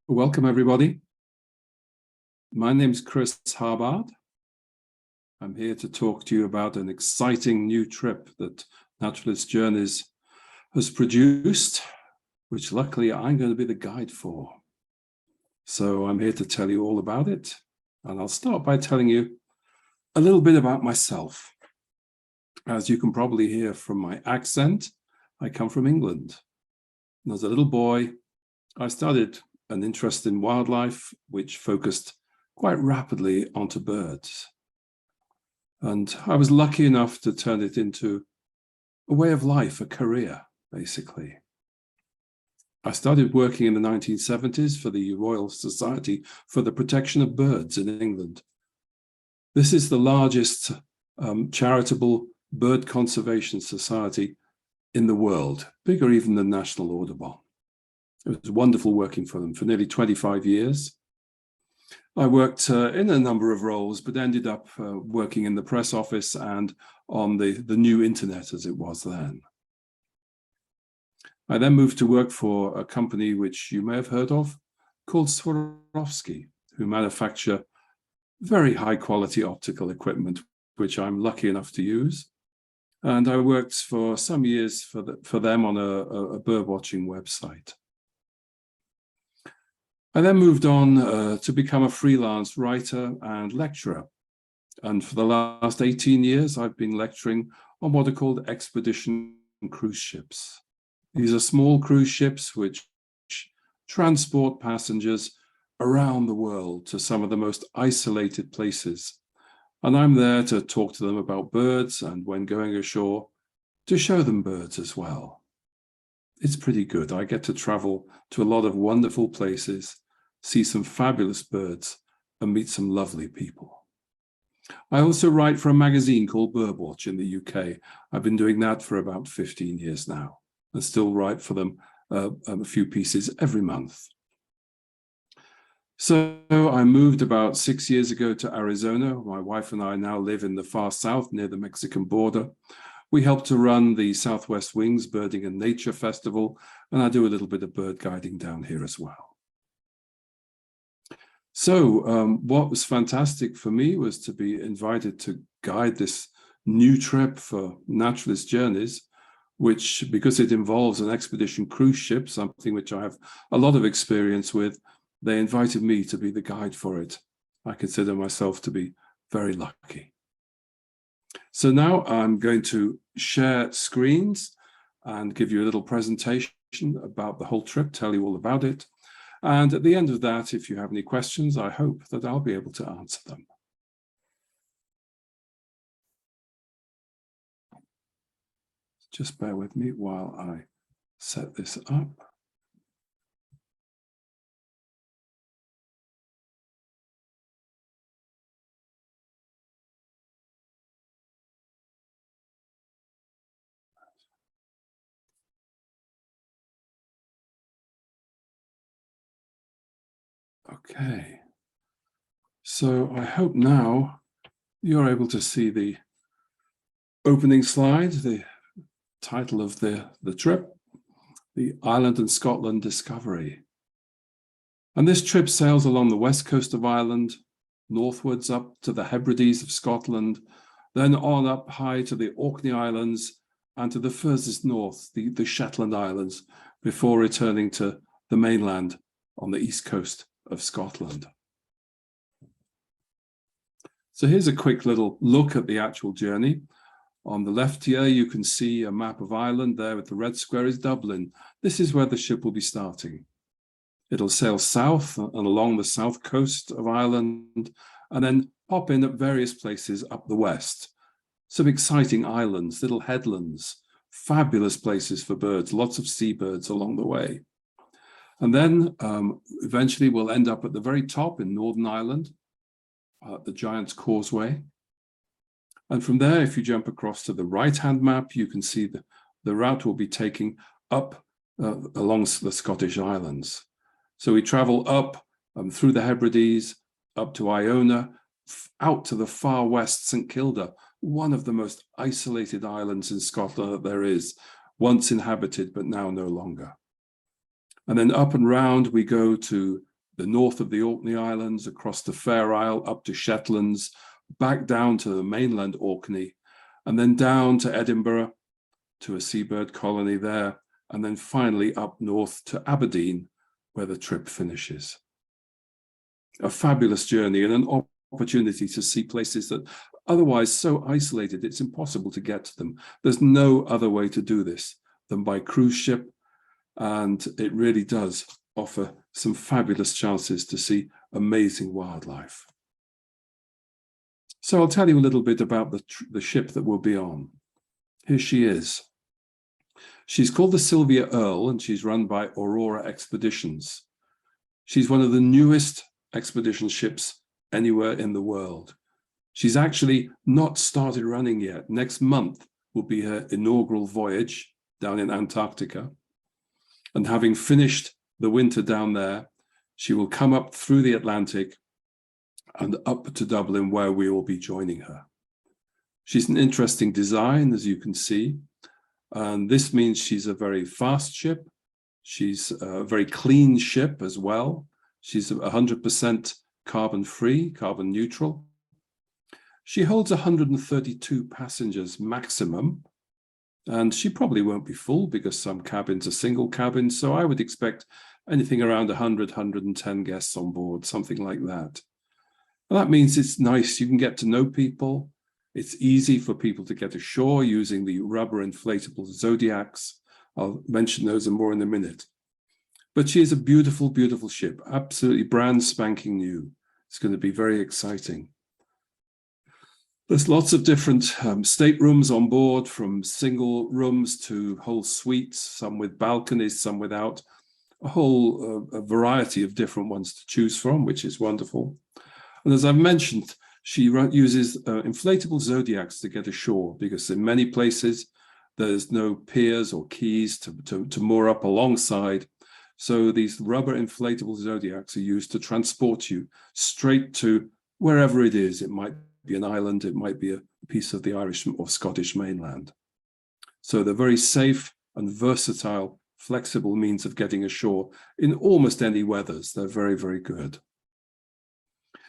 Welcome, everybody. My name's Chris Harbard. I'm here to talk to you about an exciting new trip that Naturalist Journeys has produced, which luckily I'm going to be the guide for. So I'm here to tell you all about it. And I'll start by telling you a little bit about myself. As you can probably hear from my accent, I come from England. And as a little boy, I started an interest in wildlife, which focused quite rapidly onto birds. And I was lucky enough to turn it into a way of life, a career, basically. I started working in the 1970s for the Royal Society for the Protection of Birds in England. This is the largest charitable bird conservation society in the world, bigger even than National Audubon. It was wonderful working for them for nearly 25 years. I worked in a number of roles, but ended up working in the press office and on the new internet as it was then. I then moved to work for a company which you may have heard of called Swarovski, who manufacture very high quality optical equipment, which I'm lucky enough to use. And I worked for some years for them on a bird watching website. I then moved on to become a freelance writer and lecturer. And for the last 18 years, I've been lecturing on what are called expedition cruise ships. These are small cruise ships which transport passengers around the world to some of the most isolated places. And I'm there to talk to them about birds, and when going ashore, to show them birds as well. It's pretty good. I get to travel to a lot of wonderful places, see some fabulous birds, and meet some lovely people. I also write for a magazine called Birdwatch in the UK. I've been doing that for about 15 years now, and still write for them a few pieces every month. So I moved about 6 years ago to Arizona. My wife and I now live in the far south near the Mexican border. We help to run the Southwest Wings Birding and Nature Festival, and I do a little bit of bird guiding down here as well. So what was fantastic for me was to be invited to guide this new trip for Naturalist Journeys, which, because it involves an expedition cruise ship, something which I have a lot of experience with, they invited me to be the guide for it. I consider myself to be very lucky. So now I'm going to share screens and give you a little presentation about the whole trip, tell you all about it. And at the end of that, if you have any questions, I hope that I'll be able to answer them. Just bear with me while I set this up. Okay, so I hope now you're able to see the opening slide, the title of the trip, the Ireland and Scotland Discovery. And this trip sails along the west coast of Ireland, northwards up to the Hebrides of Scotland, then on up high to the Orkney Islands and to the furthest north, the Shetland Islands, before returning to the mainland on the east coast of Scotland. So here's a quick little look at the actual journey. On the left here, you can see a map of Ireland. There with the red square is Dublin. This is where the ship will be starting. It'll sail south and along the south coast of Ireland, and then pop in at various places up the west. Some exciting islands, little headlands, fabulous places for birds, lots of seabirds along the way. And then eventually we'll end up at the very top in Northern Ireland, the Giant's Causeway. And from there, if you jump across to the right-hand map, you can see the route we'll be taking up along the Scottish Islands. So we travel up through the Hebrides, up to Iona, out to the far west, St. Kilda, one of the most isolated islands in Scotland that there is, once inhabited, but now no longer. And then up and round, we go to the north of the Orkney Islands, across the Fair Isle, up to Shetlands, back down to the mainland Orkney, and then down to Edinburgh, to a seabird colony there, and then finally up north to Aberdeen, where the trip finishes. A fabulous journey and an opportunity to see places that otherwise so isolated, it's impossible to get to them. There's no other way to do this than by cruise ship, and it really does offer some fabulous chances to see amazing wildlife. So I'll tell you a little bit about the ship that we'll be on. Here she is. She's called the Sylvia Earle, and she's run by Aurora Expeditions. She's one of the newest expedition ships anywhere in the world. She's actually not started running yet. Next month will be her inaugural voyage down in Antarctica. And having finished the winter down there, she will come up through the Atlantic and up to Dublin, where we will be joining her. She's an interesting design, as you can see. And this means she's a very fast ship. She's a very clean ship as well. She's 100% carbon-free, carbon neutral. She holds 132 passengers maximum, and she probably won't be full because some cabins are single cabins. So I would expect anything around 100, 110 guests on board, something like that. And that means it's nice. You can get to know people. It's easy for people to get ashore using the rubber inflatable Zodiacs. I'll mention those and more in a minute. But she is a beautiful, beautiful ship, absolutely brand spanking new. It's going to be very exciting. There's lots of different staterooms on board, from single rooms to whole suites, some with balconies, some without, a whole variety of different ones to choose from, which is wonderful. And as I've mentioned, she uses inflatable Zodiacs to get ashore, because in many places there's no piers or quays to moor up alongside. So these rubber inflatable Zodiacs are used to transport you straight to wherever it is. It might be an island, it might be a piece of the Irish or Scottish mainland. So they're very safe and versatile, flexible means of getting ashore in almost any weathers. They're very, very good.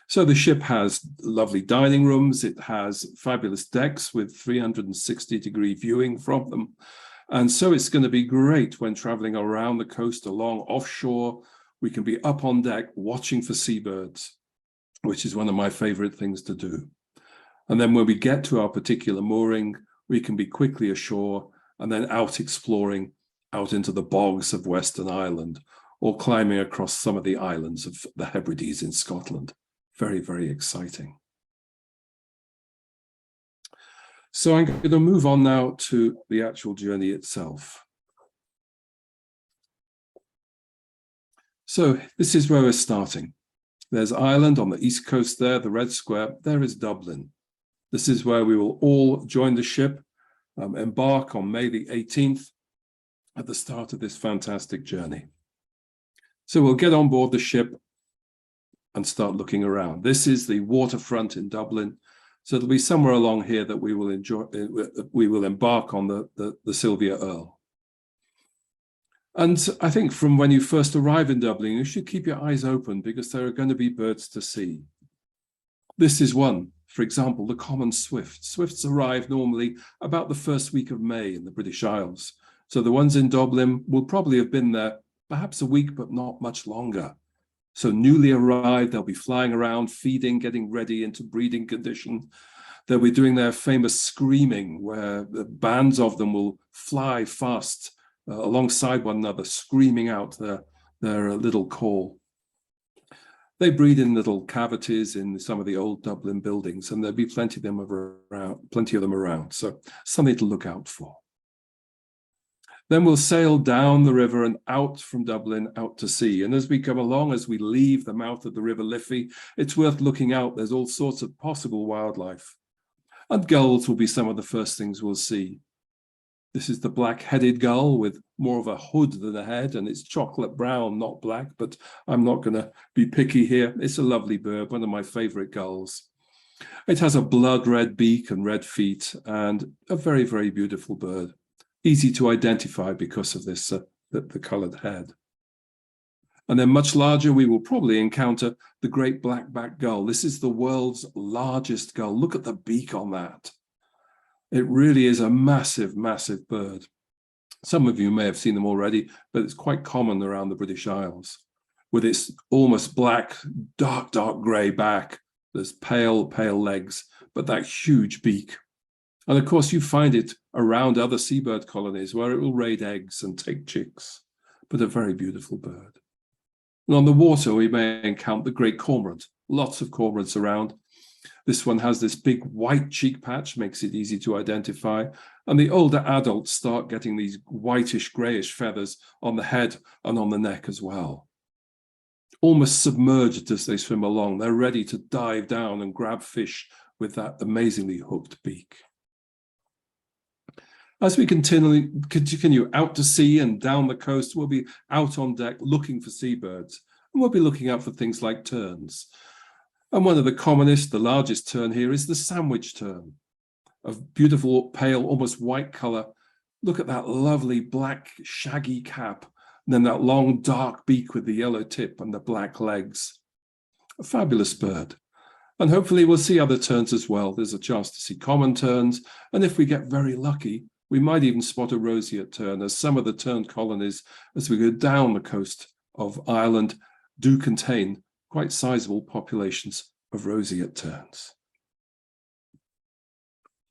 So the ship has lovely dining rooms. It has fabulous decks with 360-degree viewing from them. And so it's going to be great when traveling around the coast, along offshore. We can be up on deck watching for seabirds, which is one of my favorite things to do. And then when we get to our particular mooring, we can be quickly ashore and then out exploring out into the bogs of Western Ireland, or climbing across some of the islands of the Hebrides in Scotland. Very, very exciting. So I'm going to move on now to the actual journey itself. So this is where we're starting. There's Ireland on the east coast there, the red square. There is Dublin. This is where we will all join the ship, embark on May the 18th at the start of this fantastic journey. So we'll get on board the ship and start looking around. This is the waterfront in Dublin. So it'll be somewhere along here that we will embark on the Sylvia Earle. And I think from when you first arrive in Dublin, you should keep your eyes open, because there are going to be birds to see. This is one, for example, the common swift. Swifts arrive normally about the first week of May in the British Isles. So the ones in Dublin will probably have been there perhaps a week, but not much longer. So newly arrived, they'll be flying around, feeding, getting ready into breeding condition. They'll be doing their famous screaming, where the bands of them will fly fast alongside one another, screaming out their little call. They breed in little cavities in some of the old Dublin buildings, and there'll be plenty of them around. So something to look out for. Then we'll sail down the river and out from Dublin, out to sea. And as we come along, as we leave the mouth of the River Liffey, it's worth looking out. There's all sorts of possible wildlife. And gulls will be some of the first things we'll see. This is the black-headed gull with more of a hood than a head, and it's chocolate brown, not black, but I'm not going to be picky here. It's a lovely bird, one of my favorite gulls. It has a blood-red beak and red feet, and a very, very beautiful bird. Easy to identify because of this, the colored head. And then much larger, we will probably encounter the great black-backed gull. This is the world's largest gull. Look at the beak on that. It really is a massive, massive bird. Some of you may have seen them already, but it's quite common around the British Isles, with its almost black, dark grey back. There's pale legs, but that huge beak. And of course, you find it around other seabird colonies where it will raid eggs and take chicks, but a very beautiful bird. And on the water, we may encounter the great cormorant. Lots of cormorants around. This one has this big white cheek patch, makes it easy to identify. And the older adults start getting these whitish, grayish feathers on the head and on the neck as well. Almost submerged as they swim along. They're ready to dive down and grab fish with that amazingly hooked beak. As we continue out to sea and down the coast, we'll be out on deck looking for seabirds, and we'll be looking out for things like terns. And one of the commonest, the largest tern here is the sandwich tern, of beautiful, pale, almost white color. Look at that lovely black, shaggy cap, and then that long, dark beak with the yellow tip and the black legs. A fabulous bird. And hopefully we'll see other terns as well. There's a chance to see common terns, and if we get very lucky, we might even spot a roseate tern, as some of the tern colonies, as we go down the coast of Ireland, do contain quite sizable populations of roseate terns.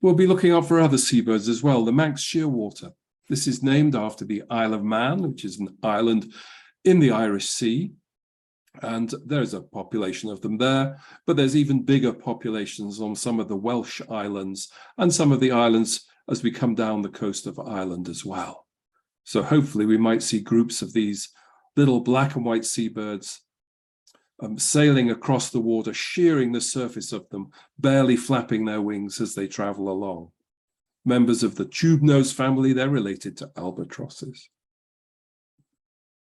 We'll be looking out for other seabirds as well, the Manx shearwater. This is named after the Isle of Man, which is an island in the Irish Sea. And there's a population of them there, but there's even bigger populations on some of the Welsh islands and some of the islands as we come down the coast of Ireland as well. So hopefully we might see groups of these little black and white seabirds sailing across the water, shearing the surface of them, barely flapping their wings as they travel along. Members of the tube-nose family, they're related to albatrosses.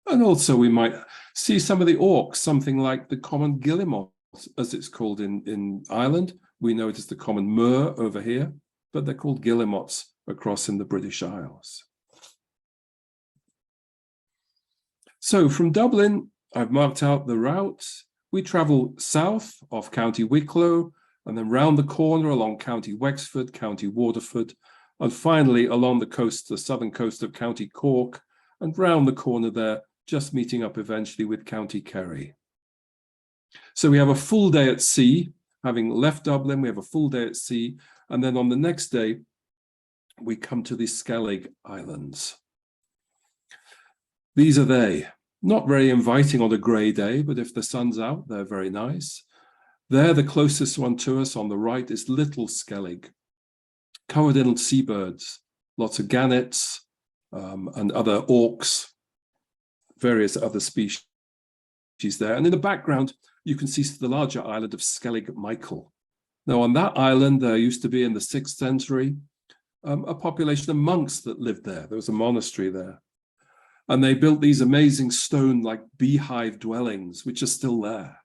And also we might see some of the auks, something like the common guillemot, as it's called in Ireland. We know it as the common murre over here, but they're called guillemots across in the British Isles. So from Dublin, I've marked out the route. We travel south off County Wicklow, and then round the corner along County Wexford, County Waterford, and finally along the coast, the southern coast of County Cork, and round the corner there, just meeting up eventually with County Kerry. So we have a full day at sea. Having left Dublin, we have a full day at sea, and then on the next day, we come to the Skellig Islands. These are they. Not very inviting on a grey day, but if the sun's out, they're very nice. There, the closest one to us on the right is Little Skellig. Covered in seabirds, lots of gannets and other auks, various other species there. And in the background, you can see the larger island of Skellig Michael. Now, on that island, there used to be in the 6th century a population of monks that lived there. There was a monastery there. And they built these amazing stone, like beehive dwellings, which are still there.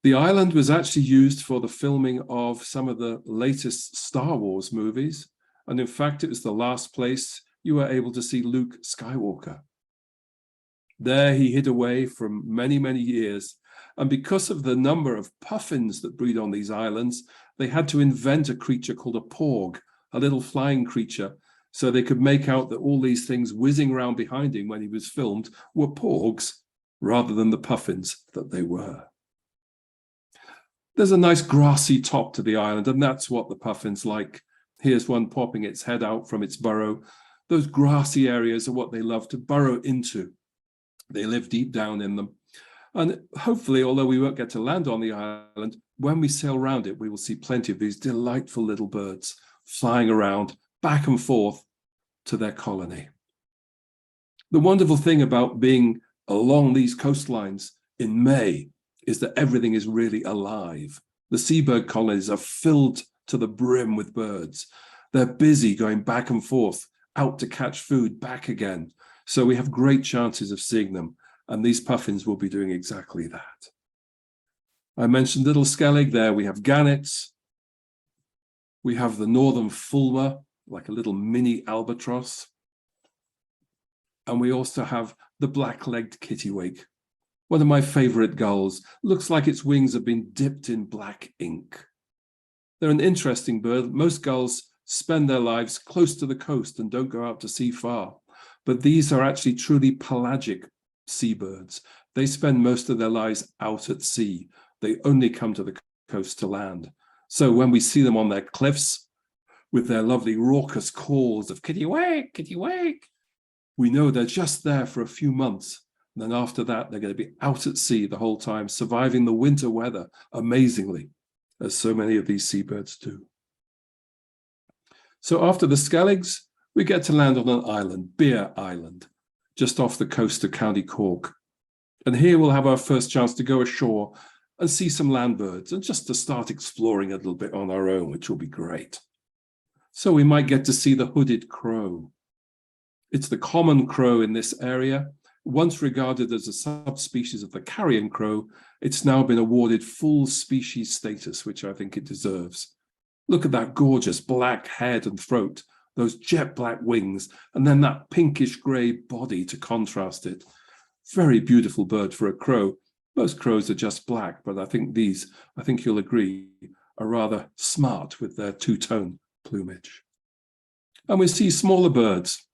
The island was actually used for the filming of some of the latest Star Wars movies. And in fact, it was the last place you were able to see Luke Skywalker. There he hid away for many, many years. And because of the number of puffins that breed on these islands, they had to invent a creature called a porg, a little flying creature, so they could make out that all these things whizzing around behind him when he was filmed were porgs rather than the puffins that they were. There's a nice grassy top to the island, and that's what the puffins like. Here's one popping its head out from its burrow. Those grassy areas are what they love to burrow into. They live deep down in them. And hopefully, although we won't get to land on the island, when we sail around it, we will see plenty of these delightful little birds flying around back and forth to their colony. The wonderful thing about being along these coastlines in May is that everything is really alive. The seabird colonies are filled to the brim with birds. They're busy going back and forth, out to catch food, back again. So we have great chances of seeing them, and these puffins will be doing exactly that. I mentioned Little Skellig there. We have gannets. We have the northern fulmar, like a little mini albatross. And we also have the black-legged kittiwake, one of my favorite gulls. Looks like its wings have been dipped in black ink. They're an interesting bird. Most gulls spend their lives close to the coast and don't go out to sea far. But these are actually truly pelagic seabirds. They spend most of their lives out at sea. They only come to the coast to land. So when we see them on their cliffs with their lovely raucous calls of kittiwake, kittiwake, we know they're just there for a few months. And then after that, they're going to be out at sea the whole time, surviving the winter weather amazingly, as so many of these seabirds do. So after the Skelligs, we get to land on an island, Beer Island, just off the coast of County Cork. And here we'll have our first chance to go ashore and see some land birds and just to start exploring a little bit on our own, which will be great. So we might get to see the hooded crow. It's the common crow in this area. Once regarded as a subspecies of the carrion crow, it's now been awarded full species status, which I think it deserves. Look at that gorgeous black head and throat, those jet black wings, and then that pinkish gray body to contrast it. Very beautiful bird for a crow. Most crows are just black, but I think you'll agree, are rather smart with their two-tone plumage. And we see smaller birds,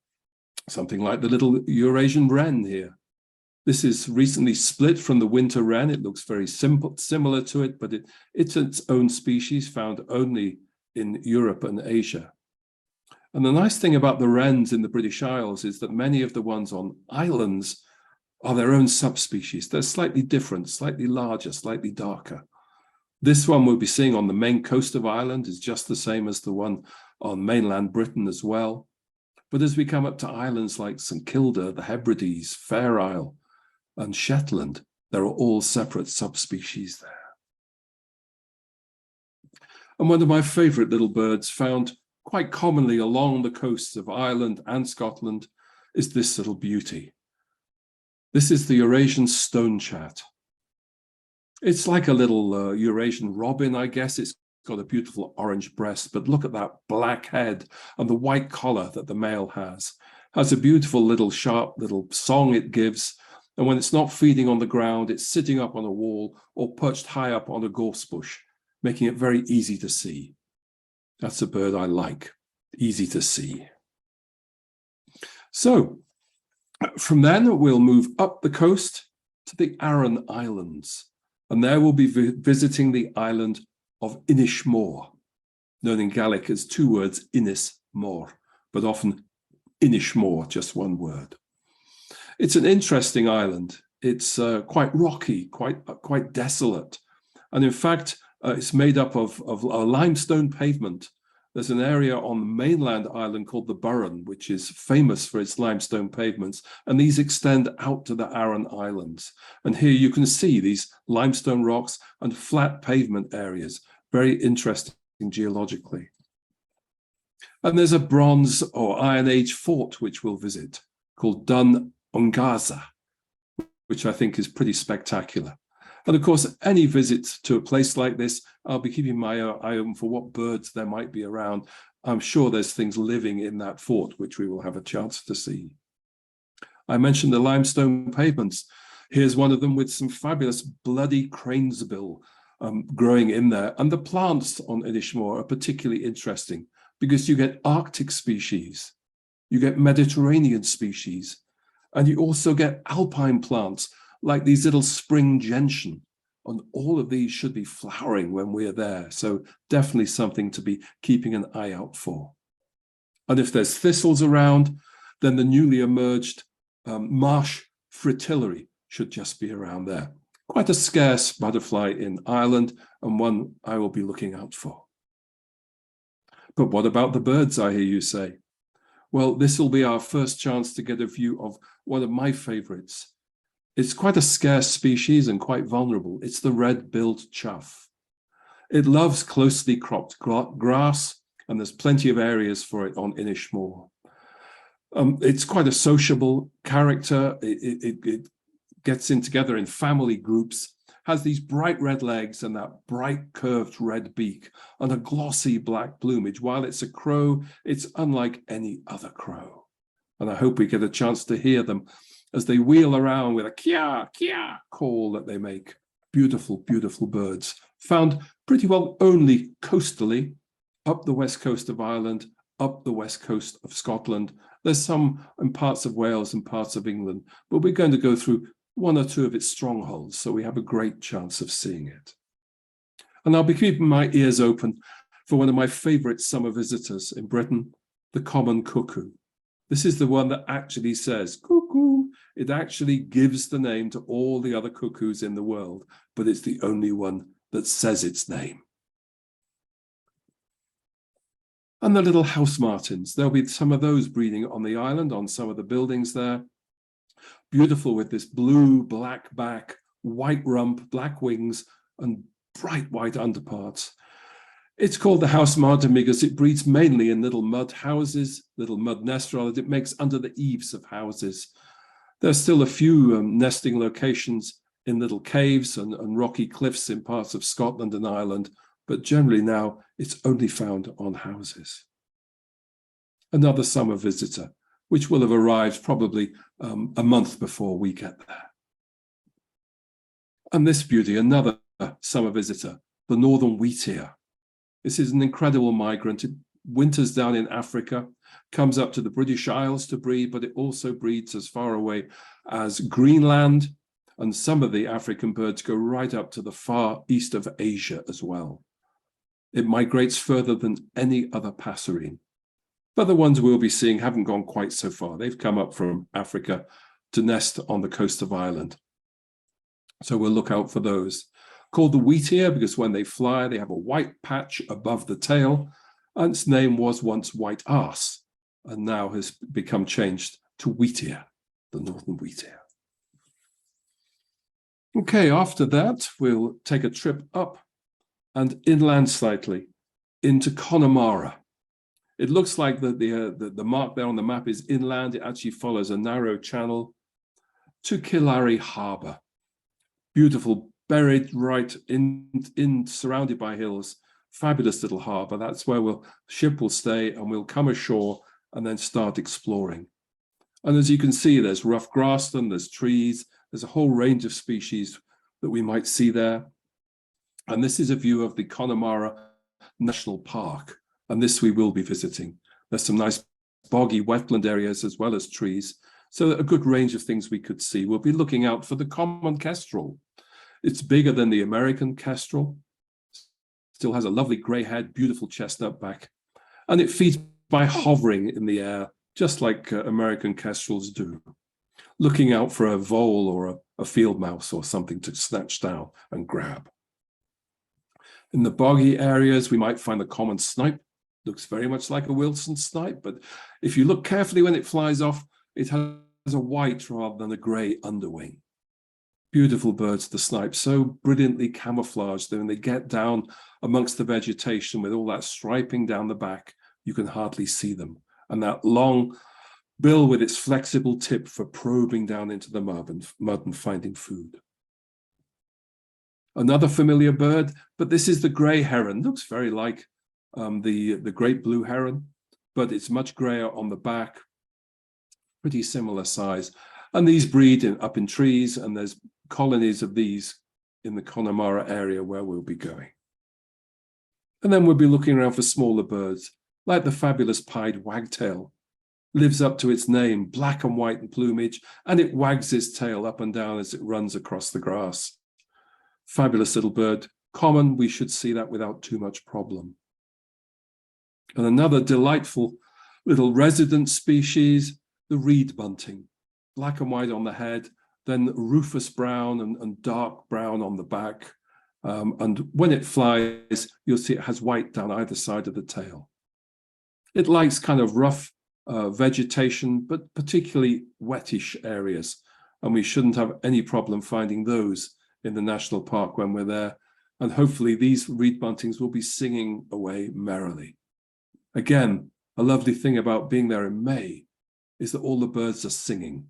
something like the little Eurasian wren here. This is recently split from the winter wren. It looks very similar to it, but it's its own species found only in Europe and Asia. And the nice thing about the wrens in the British Isles is that many of the ones on islands are their own subspecies. They're slightly different, slightly larger, slightly darker. This one we'll be seeing on the main coast of Ireland is just the same as the one on mainland Britain as well. But as we come up to islands like St Kilda, the Hebrides, Fair Isle, and Shetland, there are all separate subspecies there. And one of my favorite little birds found quite commonly along the coasts of Ireland and Scotland is this little beauty. This is the Eurasian stonechat. It's like a little Eurasian robin, I guess. It's got a beautiful orange breast, but look at that black head and the white collar that the male has. Has a beautiful little sharp little song it gives. And when it's not feeding on the ground, it's sitting up on a wall or perched high up on a gorse bush, making it very easy to see. That's a bird I like, easy to see. So from then, we'll move up the coast to the Aran Islands, and there we'll be visiting the island of Inishmore, known in Gaelic as two words, Inis Mor, but often Inishmore, just one word. It's an interesting island. It's quite rocky, quite desolate. And in fact, it's made up of a limestone pavement. There's an area on the mainland island called the Burren, which is famous for its limestone pavements, and these extend out to the Aran Islands. And here you can see these limestone rocks and flat pavement areas, very interesting geologically. And there's a Bronze or Iron Age fort which we'll visit, called Dun Ongaza, which I think is pretty spectacular. And of course, any visit to a place like this, I'll be keeping my eye open for what birds there might be around. I'm sure there's things living in that fort, which we will have a chance to see. I mentioned the limestone pavements. Here's one of them with some fabulous bloody cranesbill growing in there. And the plants on Inishmore are particularly interesting because you get Arctic species, you get Mediterranean species, and you also get alpine plants like these little spring gentian, and all of these should be flowering when we're there. So definitely something to be keeping an eye out for. And if there's thistles around, then the newly emerged marsh fritillary should just be around there. Quite a scarce butterfly in Ireland, and one I will be looking out for. But what about the birds, I hear you say? Well, this will be our first chance to get a view of one of my favorites. It's quite a scarce species and quite vulnerable. It's the red-billed chough. It loves closely cropped grass, and there's plenty of areas for it on Inishmore. It's quite a sociable character. It gets in together in family groups, has these bright red legs and that bright curved red beak and a glossy black plumage. While it's a crow, it's unlike any other crow. And I hope we get a chance to hear them as they wheel around with a kia, kia call that they make. Beautiful, beautiful birds, found pretty well only coastally, up the west coast of Ireland, up the west coast of Scotland. There's some in parts of Wales and parts of England, but we're going to go through one or two of its strongholds, so we have a great chance of seeing it. And I'll be keeping my ears open for one of my favorite summer visitors in Britain, the common cuckoo. This is the one that actually says cuckoo. It actually gives the name to all the other cuckoos in the world, but it's the only one that says its name. And the little house martins, there'll be some of those breeding on the island, on some of the buildings there. Beautiful with this blue, black back, white rump, black wings, and bright white underparts. It's called the house martin because it breeds mainly in little mud houses, little mud nest rather. It makes under the eaves of houses. There's still a few nesting locations in little caves and rocky cliffs in parts of Scotland and Ireland, but generally now it's only found on houses. Another summer visitor, which will have arrived probably a month before we get there. And this beauty, another summer visitor, the northern wheatear. This is an incredible migrant. It winters down in Africa, comes up to the British Isles to breed, but it also breeds as far away as Greenland. And some of the African birds go right up to the far east of Asia as well. It migrates further than any other passerine. But the ones we'll be seeing haven't gone quite so far. They've come up from Africa to nest on the coast of Ireland. So we'll look out for those. Called the wheatear because when they fly, they have a white patch above the tail, and its name was once white arse, and now has become changed to wheatear, the northern wheatear. Okay, after that, we'll take a trip up and inland slightly into Connemara. It looks like the mark there on the map is inland. It actually follows a narrow channel to Killary Harbour. Beautiful, buried right in surrounded by hills. Fabulous little harbour. That's where ship will stay, and we'll come ashore and then start exploring. And as you can see, there's rough grassland, there's trees, there's a whole range of species that we might see there. And this is a view of the Connemara National Park, and this we will be visiting. There's some nice boggy wetland areas as well as trees, so a good range of things we could see. We'll be looking out for the common kestrel. It's bigger than the American kestrel, still has a lovely grey head, beautiful chestnut back, and it feeds by hovering in the air, just like American kestrels do, looking out for a vole or a field mouse or something to snatch down and grab. In the boggy areas, we might find the common snipe. Looks very much like a Wilson snipe, but if you look carefully when it flies off, it has a white rather than a grey underwing. Beautiful birds, the snipe, so brilliantly camouflaged that when they get down amongst the vegetation with all that striping down the back, you can hardly see them. And that long bill with its flexible tip for probing down into the mud and finding food. Another familiar bird, but this is the grey heron. Looks very like the great blue heron, but it's much grayer on the back, pretty similar size. And these breed up in trees, and there's colonies of these in the Connemara area where we'll be going. And then we'll be looking around for smaller birds, like the fabulous pied wagtail. Lives up to its name, black and white in plumage, and it wags its tail up and down as it runs across the grass. Fabulous little bird, common, we should see that without too much problem. And another delightful little resident species, the reed bunting, black and white on the head, then rufous brown and dark brown on the back. And when it flies, you'll see it has white down either side of the tail. It likes kind of rough vegetation, but particularly wettish areas. And we shouldn't have any problem finding those in the national park when we're there. And hopefully these reed buntings will be singing away merrily. Again, a lovely thing about being there in May is that all the birds are singing,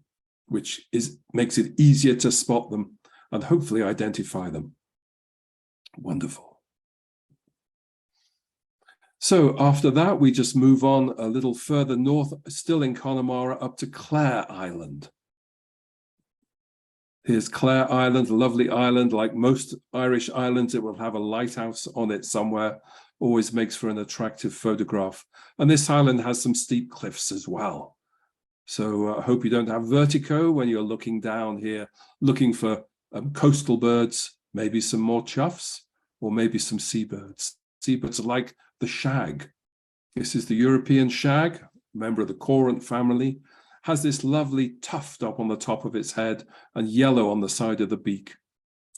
which makes it easier to spot them and hopefully identify them. Wonderful. So after that, we just move on a little further north, still in Connemara, up to Clare Island. Here's Clare Island, a lovely island. Like most Irish islands, it will have a lighthouse on it somewhere. Always makes for an attractive photograph. And this island has some steep cliffs as well. So I hope you don't have vertigo when you're looking down here, looking for coastal birds, maybe some more choughs, or maybe some seabirds. Seabirds are like the shag. This is the European shag, member of the corant family, has this lovely tuft up on the top of its head and yellow on the side of the beak.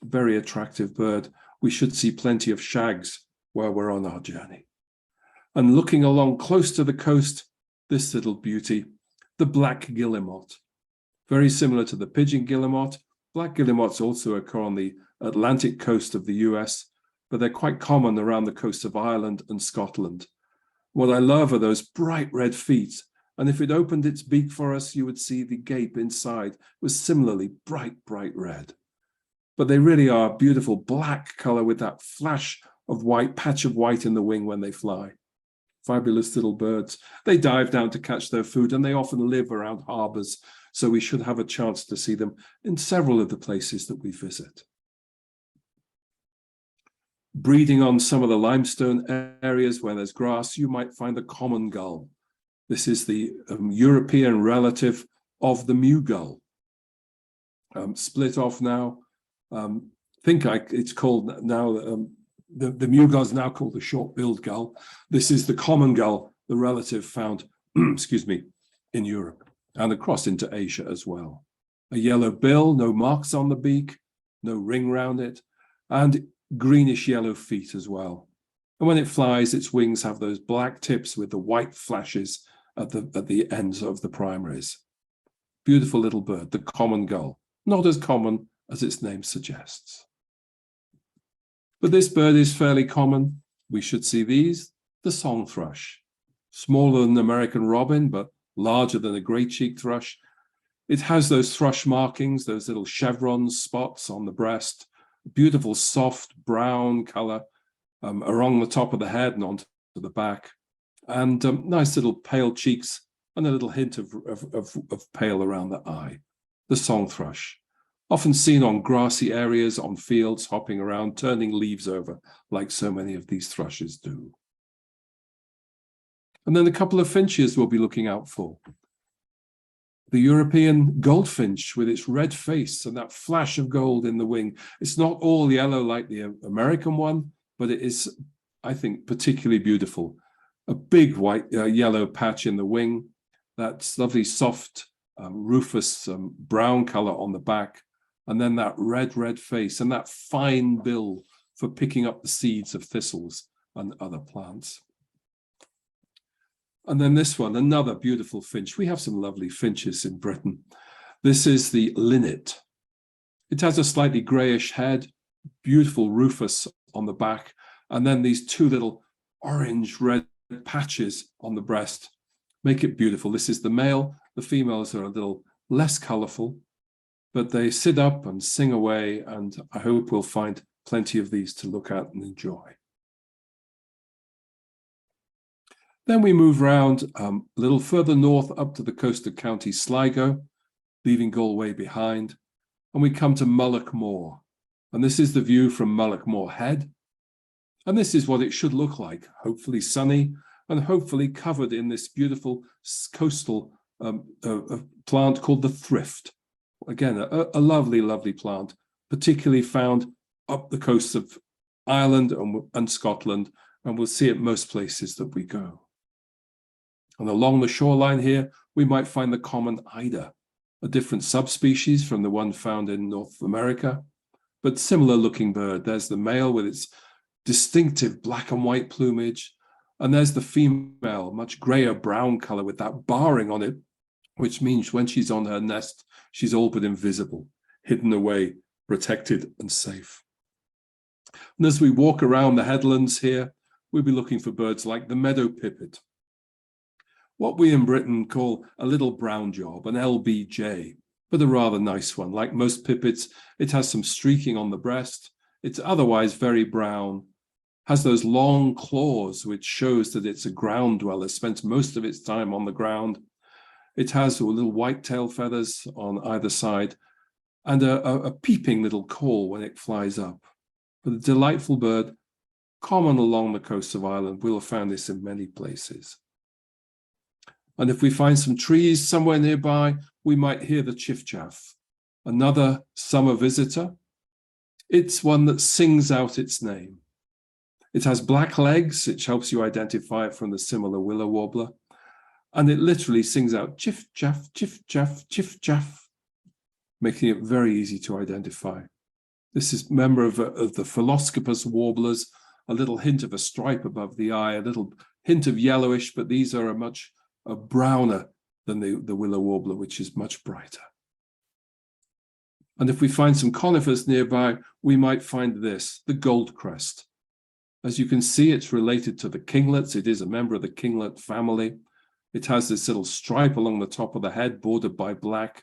Very attractive bird. We should see plenty of shags while we're on our journey. And looking along close to the coast, this little beauty, the black guillemot. Very similar to the pigeon guillemot. Black guillemots also occur on the Atlantic coast of the US, but they're quite common around the coast of Ireland and Scotland. What I love are those bright red feet. And if it opened its beak for us, you would see the gape inside was similarly bright, bright red. But they really are a beautiful black color with that flash of white, patch of white in the wing when they fly. Fabulous little birds. They dive down to catch their food, and they often live around harbors. So we should have a chance to see them in several of the places that we visit. Breeding on some of the limestone areas where there's grass, you might find the common gull. This is the European relative of the mew gull. Split off now. It's called now, the mew gull is now called the short-billed gull. This is the common gull, the relative found, excuse me, in Europe and across into Asia as well. A yellow bill, no marks on the beak, no ring round it, and greenish yellow feet as well. And when it flies, its wings have those black tips with the white flashes at the ends of the primaries. Beautiful little bird, the common gull, not as common as its name suggests. But this bird is fairly common. We should see these, the song thrush. Smaller than the American robin, but larger than a great-cheeked thrush. It has those thrush markings, those little chevron spots on the breast, beautiful soft brown color along the top of the head and onto the back. And nice little pale cheeks and a little hint of pale around the eye. The song thrush, often seen on grassy areas, on fields, hopping around, turning leaves over, like so many of these thrushes do. And then a couple of finches we'll be looking out for. The European goldfinch with its red face and that flash of gold in the wing. It's not all yellow like the American one, but it is, I think, particularly beautiful. A big white yellow patch in the wing, that lovely soft rufous brown color on the back, and then that red face and that fine bill for picking up the seeds of thistles and other plants. And then this one, another beautiful finch. We have some lovely finches in Britain. This is the linnet. It has a slightly grayish head, beautiful rufous on the back, and then these two little orange-red patches on the breast make it beautiful. This is the male. The females are a little less colorful, but they sit up and sing away, and I hope we'll find plenty of these to look at and enjoy. Then we move round a little further north up to the coast of County Sligo, leaving Galway behind, and we come to Mullack Moor. And this is the view from Mullack Moor Head. And this is what it should look like, hopefully sunny and hopefully covered in this beautiful coastal plant called the thrift. Again, a lovely, lovely plant, particularly found up the coast of Ireland and Scotland, and we'll see it most places that we go. And along the shoreline here, we might find the common eider, a different subspecies from the one found in North America, but similar looking bird. There's the male with its distinctive black and white plumage, and there's the female, much grayer brown color with that barring on it, which means when she's on her nest, she's all but invisible, hidden away, protected and safe. And as we walk around the headlands here, we'll be looking for birds like the meadow pipit, what we in Britain call a little brown job, an LBJ, but a rather nice one. Like most pipits, it has some streaking on the breast. It's otherwise very brown, has those long claws, which shows that it's a ground dweller, spends most of its time on the ground. It has little white tail feathers on either side and a peeping little call when it flies up. But a delightful bird, common along the coast of Ireland. We'll have found this in many places. And if we find some trees somewhere nearby, we might hear the chiff-chaff, another summer visitor. It's one that sings out its name. It has black legs, which helps you identify it from the similar willow warbler. And it literally sings out chiff-chaff, chiff-chaff, chiff-chaff, making it very easy to identify. This is a member of the Phylloscopus warblers, a little hint of a stripe above the eye, a little hint of yellowish, but these are much browner than the willow warbler, which is much brighter. And if we find some conifers nearby, we might find this, the goldcrest. As you can see, it's related to the kinglets. It is a member of the kinglet family. It has this little stripe along the top of the head, bordered by black.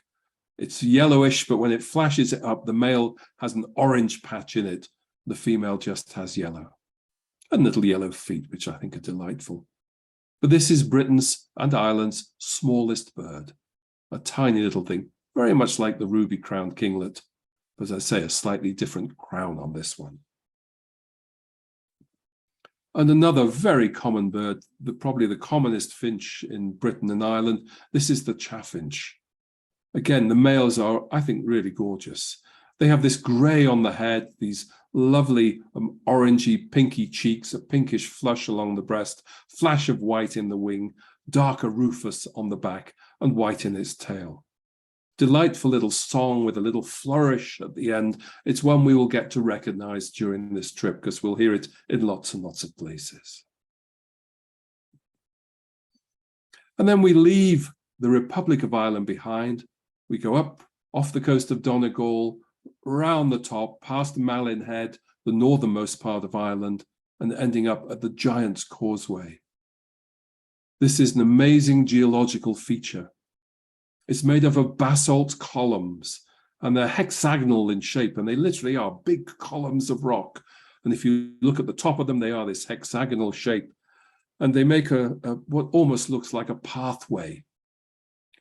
It's yellowish, but when it flashes it up, the male has an orange patch in it. The female just has yellow. And little yellow feet, which I think are delightful. But this is Britain's and Ireland's smallest bird, a tiny little thing, very much like the ruby-crowned kinglet, but as I say, a slightly different crown on this one. And another very common bird, probably the commonest finch in Britain and Ireland, this is the chaffinch. Again, the males are, I think, really gorgeous. They have this grey on the head, these lovely orangey, pinky cheeks, a pinkish flush along the breast, flash of white in the wing, darker rufous on the back, and white in its tail. Delightful little song with a little flourish at the end. It's one we will get to recognize during this trip because we'll hear it in lots and lots of places. And then we leave the Republic of Ireland behind. We go up off the coast of Donegal, round the top, past Malin Head, the northernmost part of Ireland, and ending up at the Giant's Causeway. This is an amazing geological feature. It's made up of basalt columns, and they're hexagonal in shape, and they literally are big columns of rock. And if you look at the top of them, they are this hexagonal shape, and they make what almost looks like a pathway.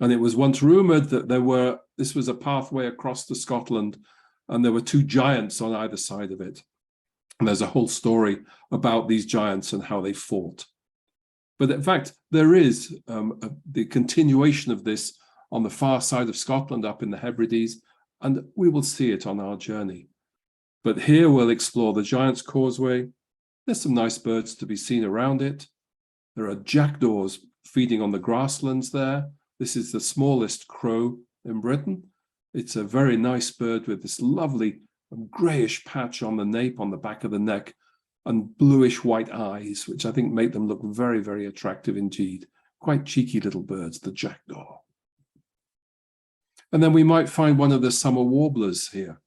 And it was once rumored that this was a pathway across to Scotland, and there were two giants on either side of it. And there's a whole story about these giants and how they fought. But in fact, there is the continuation of this on the far side of Scotland, up in the Hebrides, and we will see it on our journey. But here we'll explore the Giant's Causeway. There's some nice birds to be seen around it. There are jackdaws feeding on the grasslands there. This is the smallest crow in Britain. It's a very nice bird with this lovely grayish patch on the nape, on the back of the neck, and bluish white eyes, which I think make them look very, very attractive indeed. Quite cheeky little birds, the jackdaw. And then we might find one of the summer warblers here,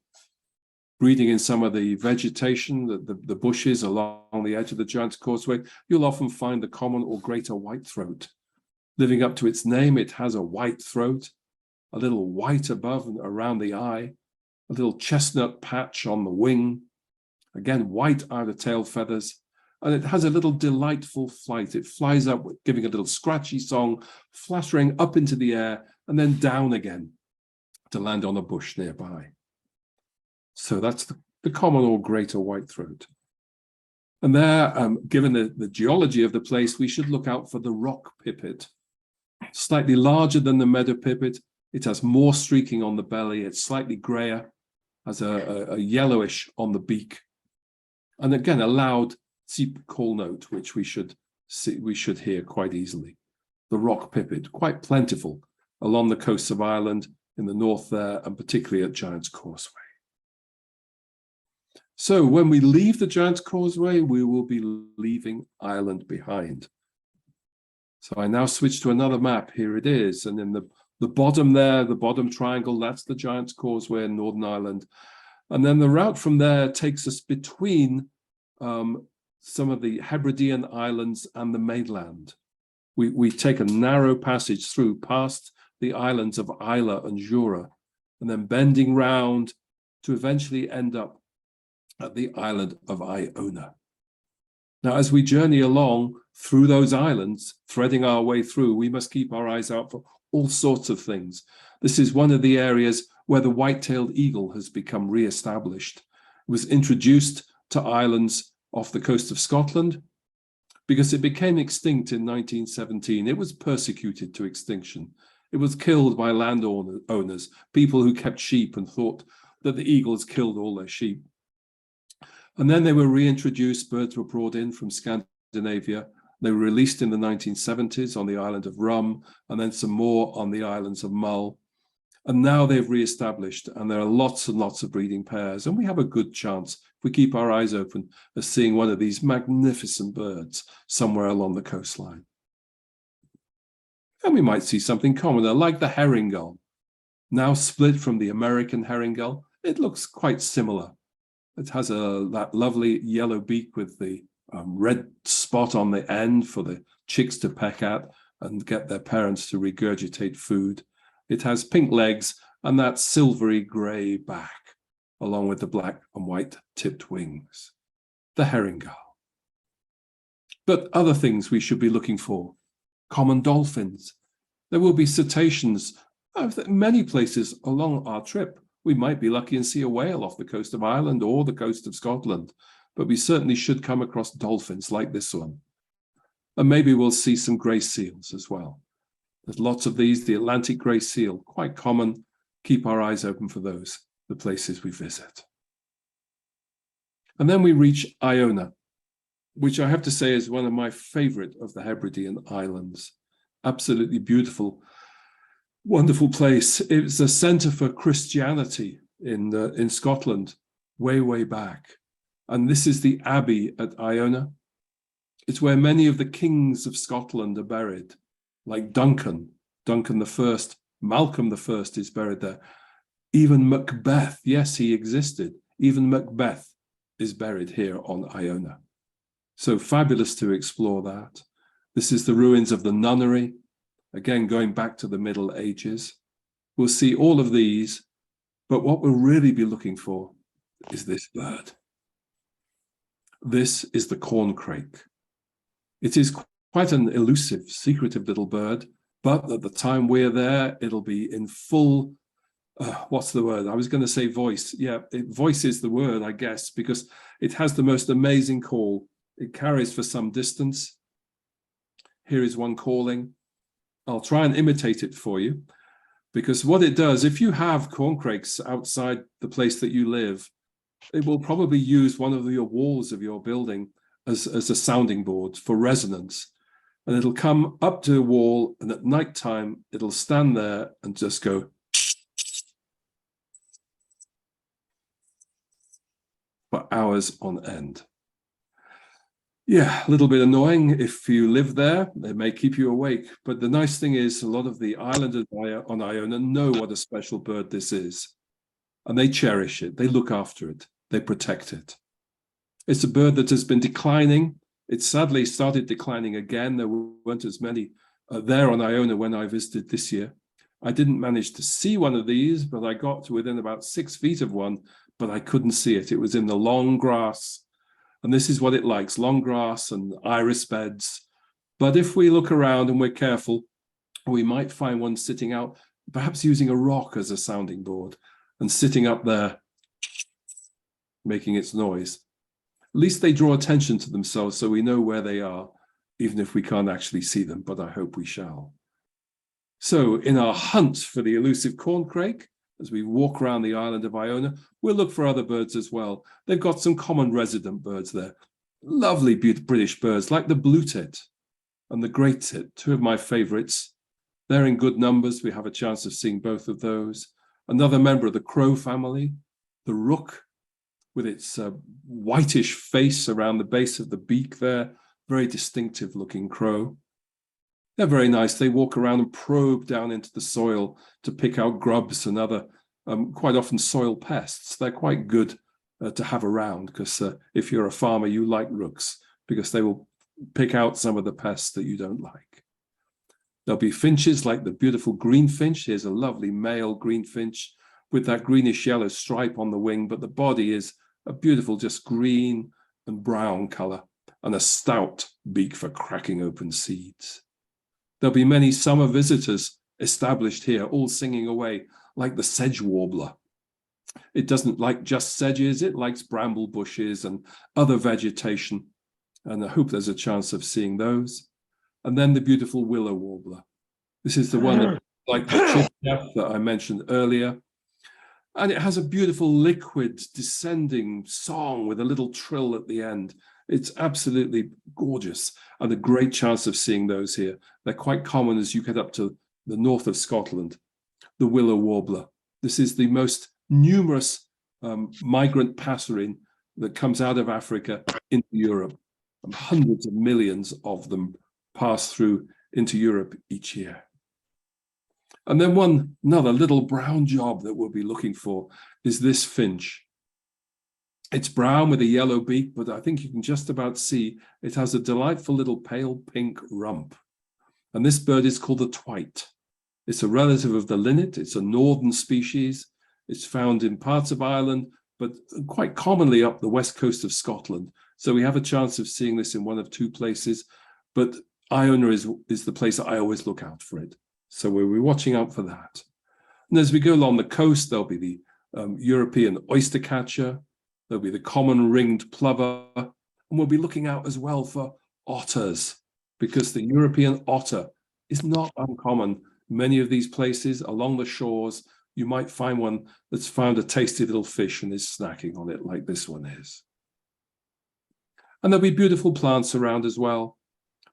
breeding in some of the vegetation, the bushes along the edge of the Giant's Causeway. You'll often find the common or greater whitethroat. Living up to its name, it has a white throat, a little white above and around the eye, a little chestnut patch on the wing, again, white outer tail feathers, and it has a little delightful flight. It flies up, giving a little scratchy song, fluttering up into the air and then down again to land on a bush nearby. So that's the common or greater whitethroat. And there, given the geology of the place, we should look out for the rock pipit. Slightly larger than the meadow pipit, it has more streaking on the belly, it's slightly grayer, has a yellowish on the beak, and again a loud tseep call note, which we should hear quite easily. The rock pipit, quite plentiful along the coasts of Ireland, in the north there, and particularly at Giant's Causeway. So when we leave the Giant's Causeway, we will be leaving Ireland behind. So I now switch to another map. Here it is. And in the bottom there, the bottom triangle, that's the Giant's Causeway in Northern Ireland. And then the route from there takes us between some of the Hebridean islands and the mainland. We take a narrow passage through past the islands of Islay and Jura, and then bending round to eventually end up at the island of Iona. Now, as we journey along through those islands, threading our way through, we must keep our eyes out for all sorts of things. This is one of the areas where the white-tailed eagle has become re-established. It was introduced to islands off the coast of Scotland because it became extinct in 1917. It was persecuted to extinction. It was killed by landowners, people who kept sheep and thought that the eagles killed all their sheep. And then they were reintroduced, birds were brought in from Scandinavia. They were released in the 1970s on the island of Rum, and then some more on the islands of Mull. And now they've re-established, and there are lots and lots of breeding pairs. And we have a good chance, if we keep our eyes open, of seeing one of these magnificent birds somewhere along the coastline. And we might see something commoner, like the herring gull. Now split from the American herring gull, it looks quite similar. It has that lovely yellow beak with the red spot on the end for the chicks to peck at and get their parents to regurgitate food. It has pink legs and that silvery grey back, along with the black and white tipped wings. The herring gull. But other things we should be looking for. Common dolphins. There will be cetaceans. Many places along our trip, we might be lucky and see a whale off the coast of Ireland or the coast of Scotland, but we certainly should come across dolphins like this one. And maybe we'll see some grey seals as well. There's lots of these, the Atlantic grey seal, quite common. Keep our eyes open for those, the places we visit. And then we reach Iona, which I have to say is one of my favorite of the Hebridean islands. Absolutely beautiful, wonderful place. It's a center for Christianity in Scotland, way, way back. And this is the Abbey at Iona. It's where many of the kings of Scotland are buried, like Duncan I, Malcolm I is buried there. Even Macbeth, yes, he existed. Even Macbeth is buried here on Iona. So fabulous to explore that. This is the ruins of the nunnery, again, going back to the Middle Ages. We'll see all of these, but what we'll really be looking for is this bird. This is the corncrake. It is quite an elusive, secretive little bird, but at the time we're there, it'll be in full, what's the word? I was going to say voice. Yeah, voice is the word, I guess, because it has the most amazing call. It carries for some distance. Here is one calling. I'll try and imitate it for you, because what it does, if you have corncrakes outside the place that you live, it will probably use one of your walls of your building as a sounding board for resonance. And it'll come up to a wall, and at nighttime, it'll stand there and just go for hours on end. Yeah, a little bit annoying. If you live there, it may keep you awake. But the nice thing is a lot of the islanders on Iona know what a special bird this is. And they cherish it. They look after it. They protect it. It's a bird that has been declining. It sadly started declining again. There weren't as many there on Iona when I visited this year. I didn't manage to see one of these, but I got to within about 6 feet of one, but I couldn't see it. It was in the long grass. And this is what it likes, long grass and iris beds. But if we look around and we're careful, we might find one sitting out, perhaps using a rock as a sounding board and sitting up there, making its noise. At least they draw attention to themselves so we know where they are, even if we can't actually see them, but I hope we shall. So in our hunt for the elusive corncrake, as we walk around the island of Iona, we'll look for other birds as well. They've got some common resident birds there. Lovely British birds like the blue tit and the grey tit, two of my favorites. They're in good numbers. We have a chance of seeing both of those. Another member of the crow family, the rook, with its whitish face around the base of the beak there, very distinctive looking crow. They're very nice. They walk around and probe down into the soil to pick out grubs and other, quite often soil pests. They're quite good to have around because if you're a farmer, you like rooks because they will pick out some of the pests that you don't like. There'll be finches like the beautiful greenfinch. Here's a lovely male greenfinch with that greenish yellow stripe on the wing, but the body is a beautiful, just green and brown color. and a stout beak for cracking open seeds. There'll be many summer visitors established here, all singing away, like the sedge warbler. It doesn't like just sedges, it likes bramble bushes and other vegetation, and I hope there's a chance of seeing those. And then the beautiful willow warbler. This is the one that, like the chiff-chaff that I mentioned earlier, and it has a beautiful liquid descending song with a little trill at the end. It's absolutely gorgeous, and a great chance of seeing those here. They're quite common as you get up to the north of Scotland. The willow warbler. This is the most numerous migrant passerine that comes out of Africa into Europe. And hundreds of millions of them pass through into Europe each year. And then another little brown job that we'll be looking for is this finch. It's brown with a yellow beak, but I think you can just about see it has a delightful little pale pink rump. And this bird is called the twite. It's a relative of the linnet. It's a northern species. It's found in parts of Ireland, but quite commonly up the west coast of Scotland. So we have a chance of seeing this in one of two places, but Iona is the place I always look out for it. So we'll be watching out for that. And as we go along the coast, there'll be the European oystercatcher, there'll be the common ringed plover, and we'll be looking out as well for otters, because the European otter is not uncommon. Many of these places along the shores, you might find one that's found a tasty little fish and is snacking on it like this one is. And there'll be beautiful plants around as well.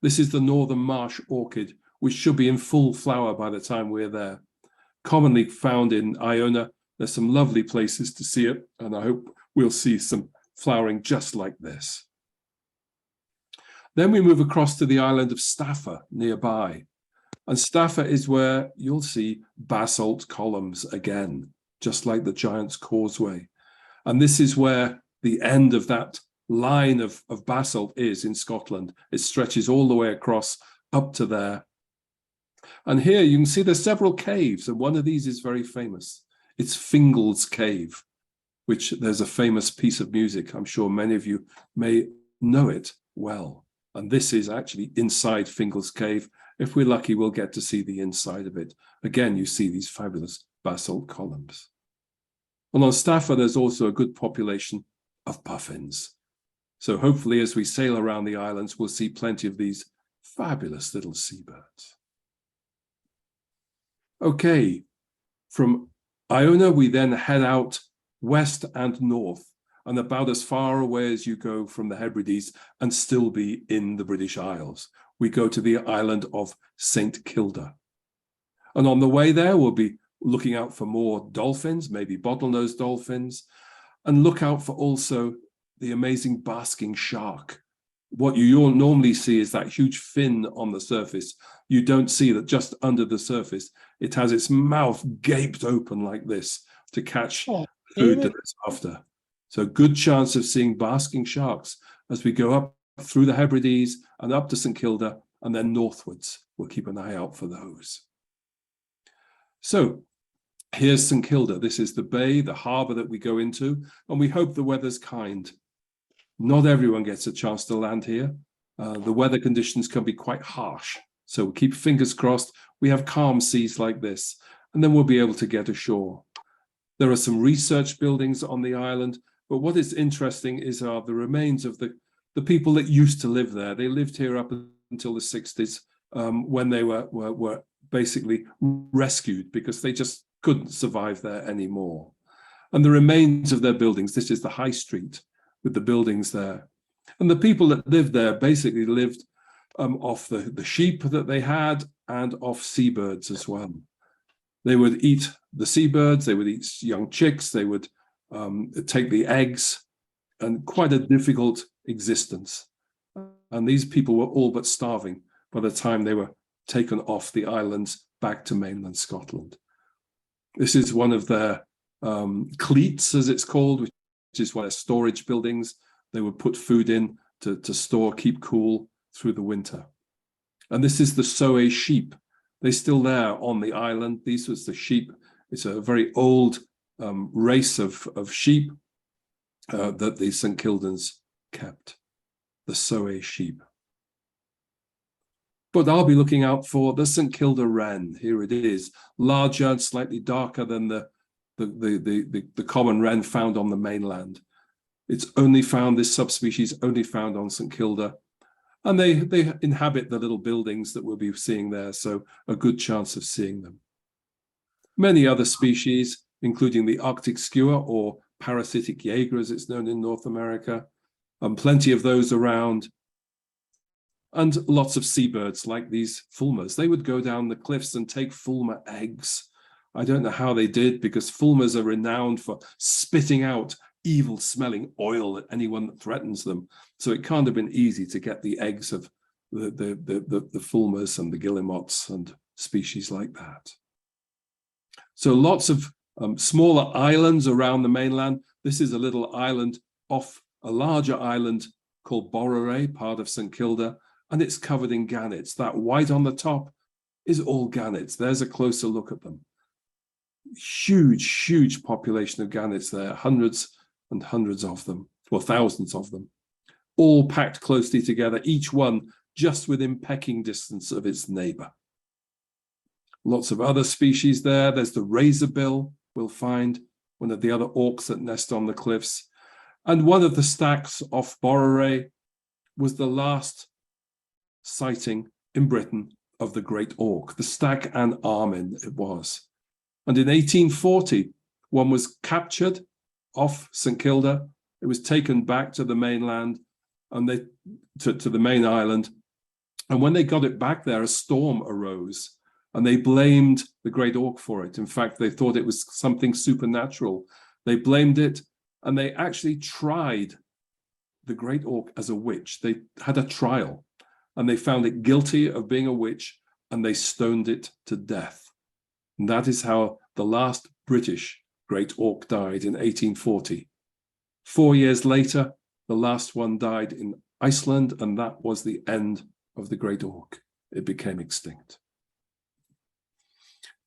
This is the northern marsh orchid, which should be in full flower by the time we're there. Commonly found in Iona. There's some lovely places to see it, and I hope we'll see some flowering just like this. Then we move across to the island of Staffa nearby. And Staffa is where you'll see basalt columns again, just like the Giant's Causeway. And this is where the end of that line of basalt is in Scotland. It stretches all the way across up to there. And here you can see there's several caves, and one of these is very famous. It's Fingal's Cave, which there's a famous piece of music. I'm sure many of you may know it well. And this is actually inside Fingal's Cave. If we're lucky, we'll get to see the inside of it. Again, you see these fabulous basalt columns. And on Staffa, there's also a good population of puffins. So hopefully, as we sail around the islands, we'll see plenty of these fabulous little seabirds. Okay, from Iona, we then head out west and north, and about as far away as you go from the Hebrides and still be in the British Isles. We go to the island of St. Kilda. And on the way there, we'll be looking out for more dolphins, maybe bottlenose dolphins, and look out for also the amazing basking shark. What you normally see is that huge fin on the surface. You don't see that just under the surface, it has its mouth gaped open like this to catch food that it's after. So good chance of seeing basking sharks as we go up through the Hebrides and up to St. Kilda and then northwards. We'll keep an eye out for those. So here's St. Kilda. This is the bay, the harbour that we go into, and we hope the weather's kind. Not everyone gets a chance to land here. The weather conditions can be quite harsh. So we'll keep fingers crossed. We have calm seas like this, and then we'll be able to get ashore. There are some research buildings on the island, but what is interesting are the remains of the people that used to live there. They lived here up until the 60s when they were basically rescued because they just couldn't survive there anymore. And the remains of their buildings, this is the high street with the buildings there. And the people that lived there basically lived off the sheep that they had and off seabirds as well. They would eat the seabirds, they would eat young chicks, they would take the eggs, and quite a difficult existence. And these people were all but starving by the time they were taken off the islands back to mainland Scotland. This is one of their cleats, as it's called, which is one of their storage buildings. They would put food in to store, keep cool through the winter. And this is the Soay sheep. They're still there on the island. These was the sheep. It's a very old race of sheep that the St. Kildans kept. the Soay sheep. But I'll be looking out for the St Kilda wren. Here it is, larger and slightly darker than the common wren found on the mainland. It's only found, this subspecies only found on St Kilda. And they inhabit the little buildings that we'll be seeing there, so a good chance of seeing them. Many other species, including the Arctic skua, or parasitic jaeger as it's known in North America, and plenty of those around. And lots of seabirds like these fulmars. They would go down the cliffs and take fulmar eggs. I don't know how they did, because fulmars are renowned for spitting out evil-smelling oil at anyone that threatens them. So it can't have been easy to get the eggs of the fulmars and the guillemots and species like that. So lots of smaller islands around the mainland. This is a little island off a larger island called Borroway, part of St Kilda, and it's covered in gannets. That white on the top is all gannets. There's a closer look at them. Huge, huge population of gannets there, hundreds and hundreds of them, or thousands of them, all packed closely together, each one just within pecking distance of its neighbor. Lots of other species there. There's the razorbill, we'll find, one of the other auks that nest on the cliffs. And one of the stacks off Borroway was the last sighting in Britain of the great auk, the stack and Armin it was. And in 1840, one was captured off St Kilda. It was taken back to the mainland and to the main island. And when they got it back there, a storm arose and they blamed the great auk for it. In fact, they thought it was something supernatural. They blamed it, and they actually tried the great auk as a witch. They had a trial and they found it guilty of being a witch, and they stoned it to death. And that is how the last British great auk died in 1840. 4 years later, the last one died in Iceland, and that was the end of the great auk. It became extinct.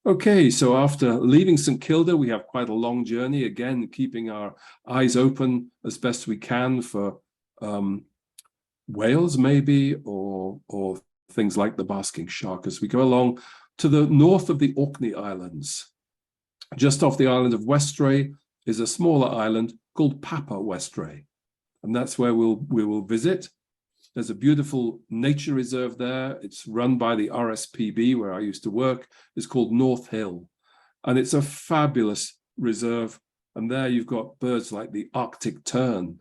Okay, so after leaving St Kilda, we have quite a long journey, again, keeping our eyes open as best we can for whales maybe, or things like the basking shark as we go along to the north of the Orkney Islands. Just off the island of Westray is a smaller island called Papa Westray, and that's where we will visit. There's a beautiful nature reserve there. It's run by the RSPB, where I used to work. It's called North Hill, and it's a fabulous reserve. And there you've got birds like the Arctic tern.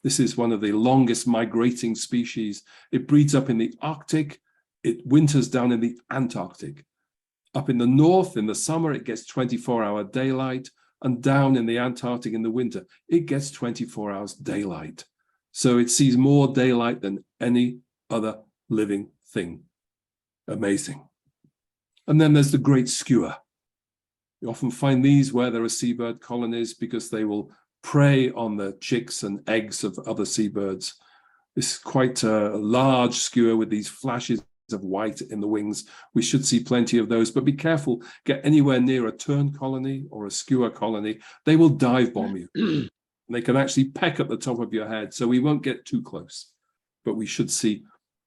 This is one of the longest migrating species. It breeds up in the Arctic. It winters down in the Antarctic. Up in the north, in the summer, it gets 24-hour daylight, and down in the Antarctic in the winter, it gets 24 hours daylight. So it sees more daylight than any other living thing. Amazing. And then there's the great skua. You often find these where there are seabird colonies because they will prey on the chicks and eggs of other seabirds. This is quite a large skua with these flashes of white in the wings. We should see plenty of those, but be careful, get anywhere near a tern colony or a skua colony, they will dive bomb you. They can actually peck at the top of your head, so we won't get too close, but we should see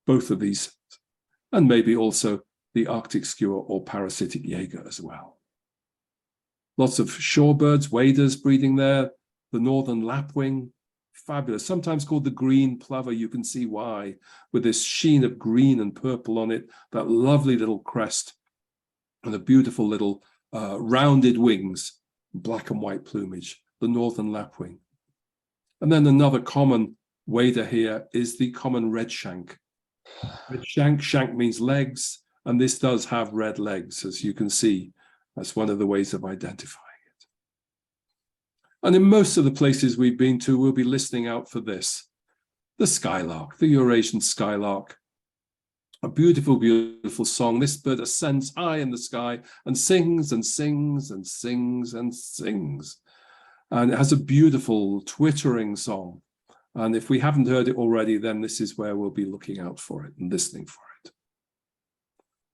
both of these, and maybe also the Arctic skua or parasitic jaeger as well. Lots of shorebirds, waders breeding there, the northern lapwing, fabulous, sometimes called the green plover. You can see why, with this sheen of green and purple on it, that lovely little crest, and the beautiful little rounded wings, black and white plumage, the northern lapwing. And then another common wader here is the common redshank. Redshank, shank means legs, and this does have red legs, as you can see. That's one of the ways of identifying it. And in most of the places we've been to, we'll be listening out for this. The skylark, the Eurasian skylark. A beautiful, beautiful song. This bird ascends high in the sky and sings and sings and sings and sings. And it has a beautiful twittering song. And if we haven't heard it already, then this is where we'll be looking out for it and listening for it.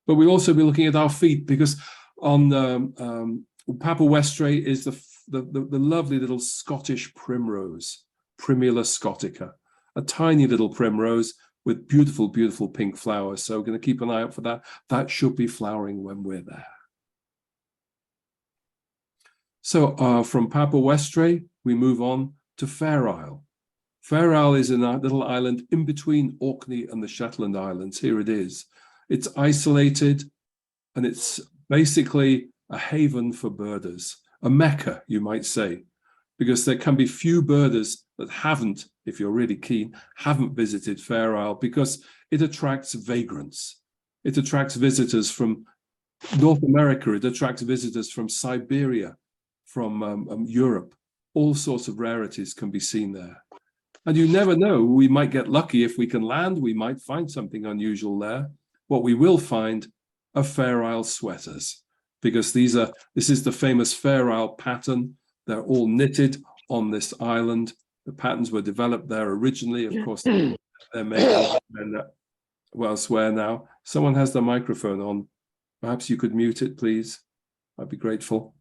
But we'll also be looking at our feet, because on Papa Westray is the lovely little Scottish primrose, Primula scotica. a tiny little primrose with beautiful, beautiful pink flowers. So we're going to keep an eye out for that. That should be flowering when we're there. So from Papa Westray, we move on to Fair Isle. Fair Isle is a little island in between Orkney and the Shetland Islands. Here it is. It's isolated, and it's basically a haven for birders, a mecca, you might say, because there can be few birders that haven't, if you're really keen, haven't visited Fair Isle, because it attracts vagrants. It attracts visitors from North America. It attracts visitors from Siberia, from Europe. All sorts of rarities can be seen there. And you never know, we might get lucky if we can land, we might find something unusual there. What we will find are Fair Isle sweaters, because this is the famous Fair Isle pattern. They're all knitted on this island. The patterns were developed there originally. Of course, they're made elsewhere now. Someone has the microphone on. Perhaps you could mute it, please. I'd be grateful.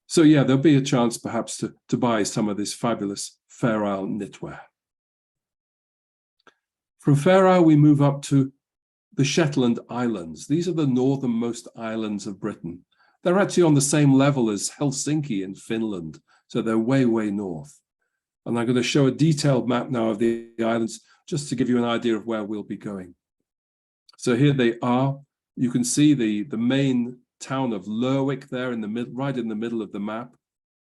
So yeah, there'll be a chance perhaps to buy some of this fabulous Fair Isle knitwear. From Fair Isle, we move up to the Shetland Islands. These are the northernmost islands of Britain. They're actually on the same level as Helsinki in Finland, so they're way, way north. And I'm going to show a detailed map now of the islands, just to give you an idea of where we'll be going. So here they are. You can see the main town of Lerwick there in the right in the middle of the map.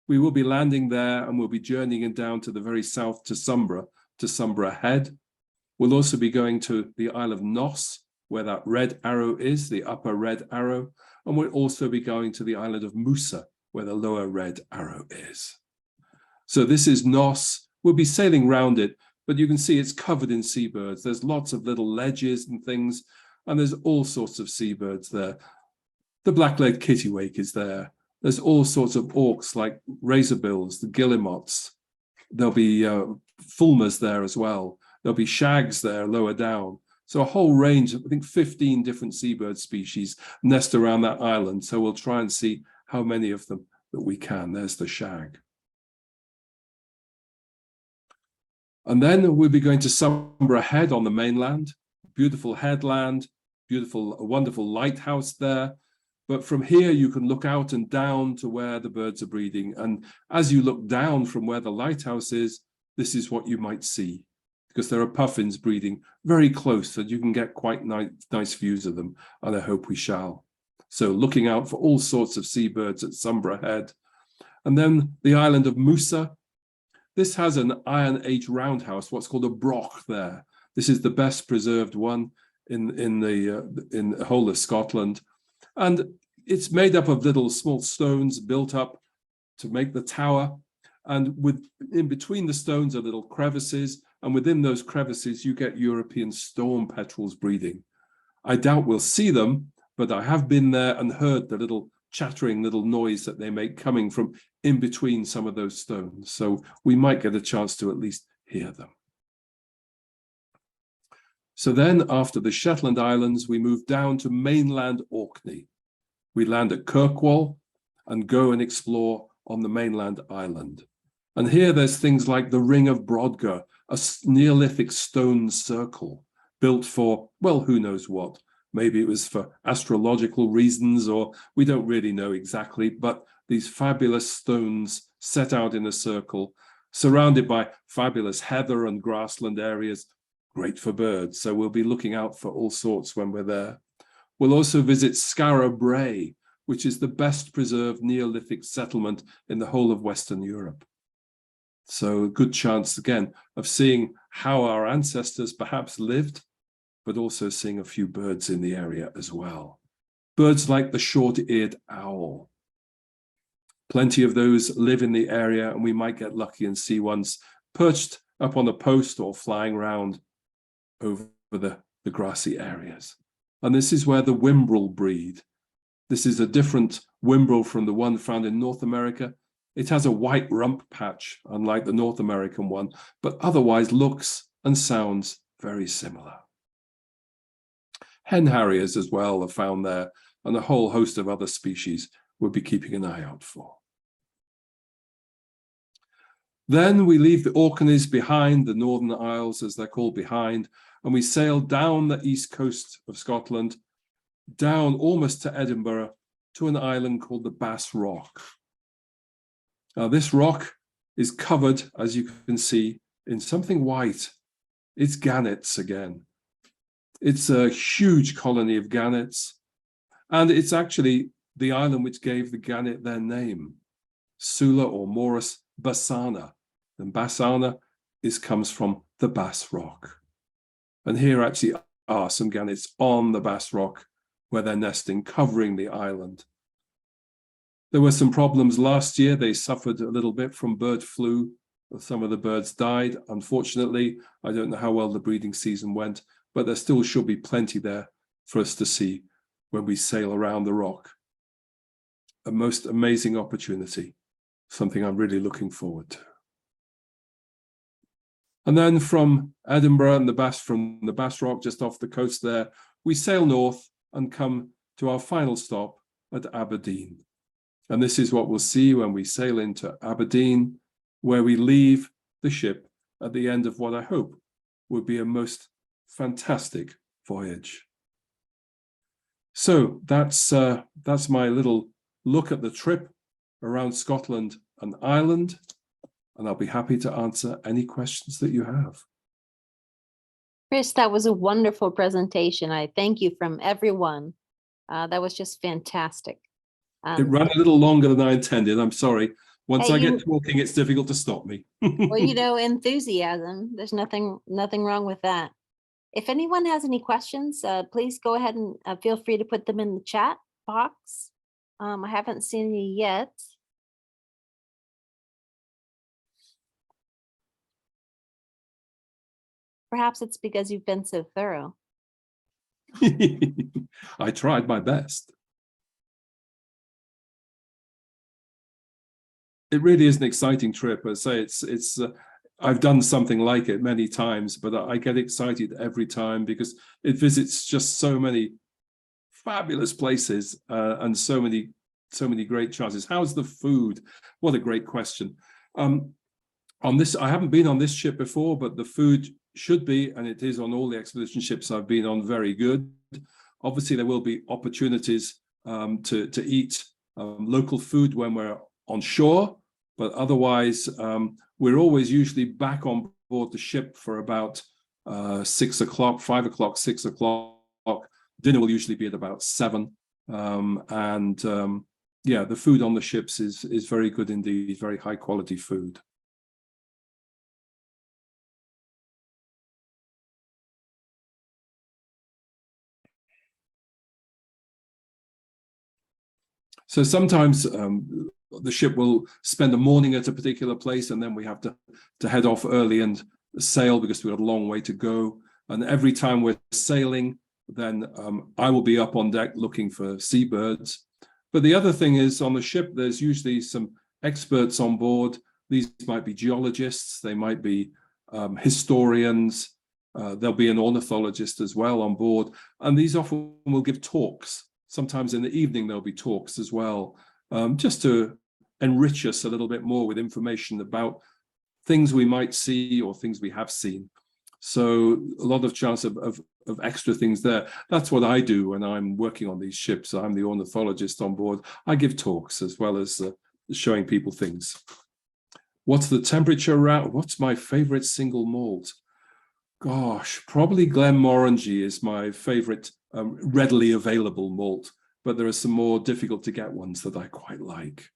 We will be landing there, and we'll be journeying down to the very south to Sombra Head. We'll also be going to the Isle of Noss, where that red arrow is, the upper red arrow. And we'll also be going to the island of Musa, where the lower red arrow is. So this is Noss. We'll be sailing round it, but you can see it's covered in seabirds. There's lots of little ledges and things, and there's all sorts of seabirds there. The black-legged kittiwake is there. There's all sorts of auks like razorbills, the guillemots. There'll be fulmars there as well. There'll be shags there lower down. So a whole range of, I think, 15 different seabird species nest around that island. So we'll try and see how many of them that we can. There's the shag. And then we'll be going to Sombra Head on the mainland. Beautiful headland, beautiful, a wonderful lighthouse there. But from here, you can look out and down to where the birds are breeding. And as you look down from where the lighthouse is, this is what you might see, because there are puffins breeding very close, so you can get quite nice views of them, and I hope we shall. So looking out for all sorts of seabirds at Sombra Head. And then the island of Musa. This has an Iron Age roundhouse, what's called a broch there. This is the best preserved one in the whole of Scotland. And it's made up of little small stones built up to make the tower. And in between the stones are little crevices. And within those crevices, you get European storm petrels breeding. I doubt we'll see them, but I have been there and heard the little chattering little noise that they make coming from in between some of those stones. So we might get a chance to at least hear them. So then after the Shetland Islands, we move down to mainland Orkney. We land at Kirkwall and go and explore on the mainland island. And here there's things like the Ring of Brodgar, a Neolithic stone circle built for, well, who knows what. Maybe it was for astrological reasons, or we don't really know exactly, but these fabulous stones set out in a circle, surrounded by fabulous heather and grassland areas, great for birds. So we'll be looking out for all sorts when we're there. We'll also visit Skara Brae, which is the best preserved Neolithic settlement in the whole of Western Europe. So a good chance, again, of seeing how our ancestors perhaps lived, but also seeing a few birds in the area as well. Birds like the short-eared owl. Plenty of those live in the area, and we might get lucky and see ones perched up on a post or flying around over the grassy areas. And this is where the whimbrel breed. This is a different whimbrel from the one found in North America. It has a white rump patch, unlike the North American one, but otherwise looks and sounds very similar. Hen harriers as well are found there, and a whole host of other species we'll be keeping an eye out for. Then we leave the Orkneys behind, the Northern Isles, as they're called, behind, and we sail down the east coast of Scotland, down almost to Edinburgh, to an island called the Bass Rock. Now, this rock is covered, as you can see, in something white. It's gannets again. It's a huge colony of gannets, and it's actually the island which gave the gannet their name, Sula or Morus bassana. And bassana comes from the Bass Rock. And here actually are some gannets on the Bass Rock where they're nesting, covering the island. There were some problems last year. They suffered a little bit from bird flu. Some of the birds died. Unfortunately, I don't know how well the breeding season went, but there still should be plenty there for us to see when we sail around the rock. A most amazing opportunity, something I'm really looking forward to. And then from Edinburgh and from the Bass Rock, just off the coast there, we sail north and come to our final stop at Aberdeen. And this is what we'll see when we sail into Aberdeen, where we leave the ship at the end of what I hope will be a most fantastic voyage. So that's my little look at the trip around Scotland and Ireland, and I'll be happy to answer any questions that you have. Chris, that was a wonderful presentation. I thank you from everyone. That was just fantastic. It ran a little longer than I intended. I'm sorry. Once Hey, I get talking, it's difficult to stop me. Well, you know, enthusiasm. There's nothing wrong with that. If anyone has any questions, please go ahead and feel free to put them in the chat box. I haven't seen any yet. Perhaps it's because you've been so thorough. I tried my best. It really is an exciting trip. I say I've done something like it many times, but I get excited every time because it visits just so many fabulous places and so many great chances. How's the food? What a great question. On this, I haven't been on this ship before, but the food should be, and it is on all the expedition ships I've been on, very good. Obviously, there will be opportunities to eat local food when we're on shore, but otherwise, we're always usually back on board the ship for about 6 o'clock, 5 o'clock, 6 o'clock. Dinner will usually be at about 7. Yeah, the food on the ships is very good indeed, very high quality food. So sometimes the ship will spend a morning at a particular place, and then we have to head off early and sail because we've got a long way to go. And every time we're sailing, then I will be up on deck looking for seabirds. But the other thing is, on the ship, there's usually some experts on board. These might be geologists, they might be historians, there'll be an ornithologist as well on board. And these often will give talks. Sometimes in the evening, there'll be talks as well, just to enrich us a little bit more with information about things we might see or things we have seen. So a lot of chance of extra things there. That's what I do when I'm working on these ships. I'm the ornithologist on board. I give talks as well as showing people things. What's the temperature around? What's my favorite single malt? Gosh, probably Glenmorangie is my favorite readily available malt, but there are some more difficult to get ones that I quite like.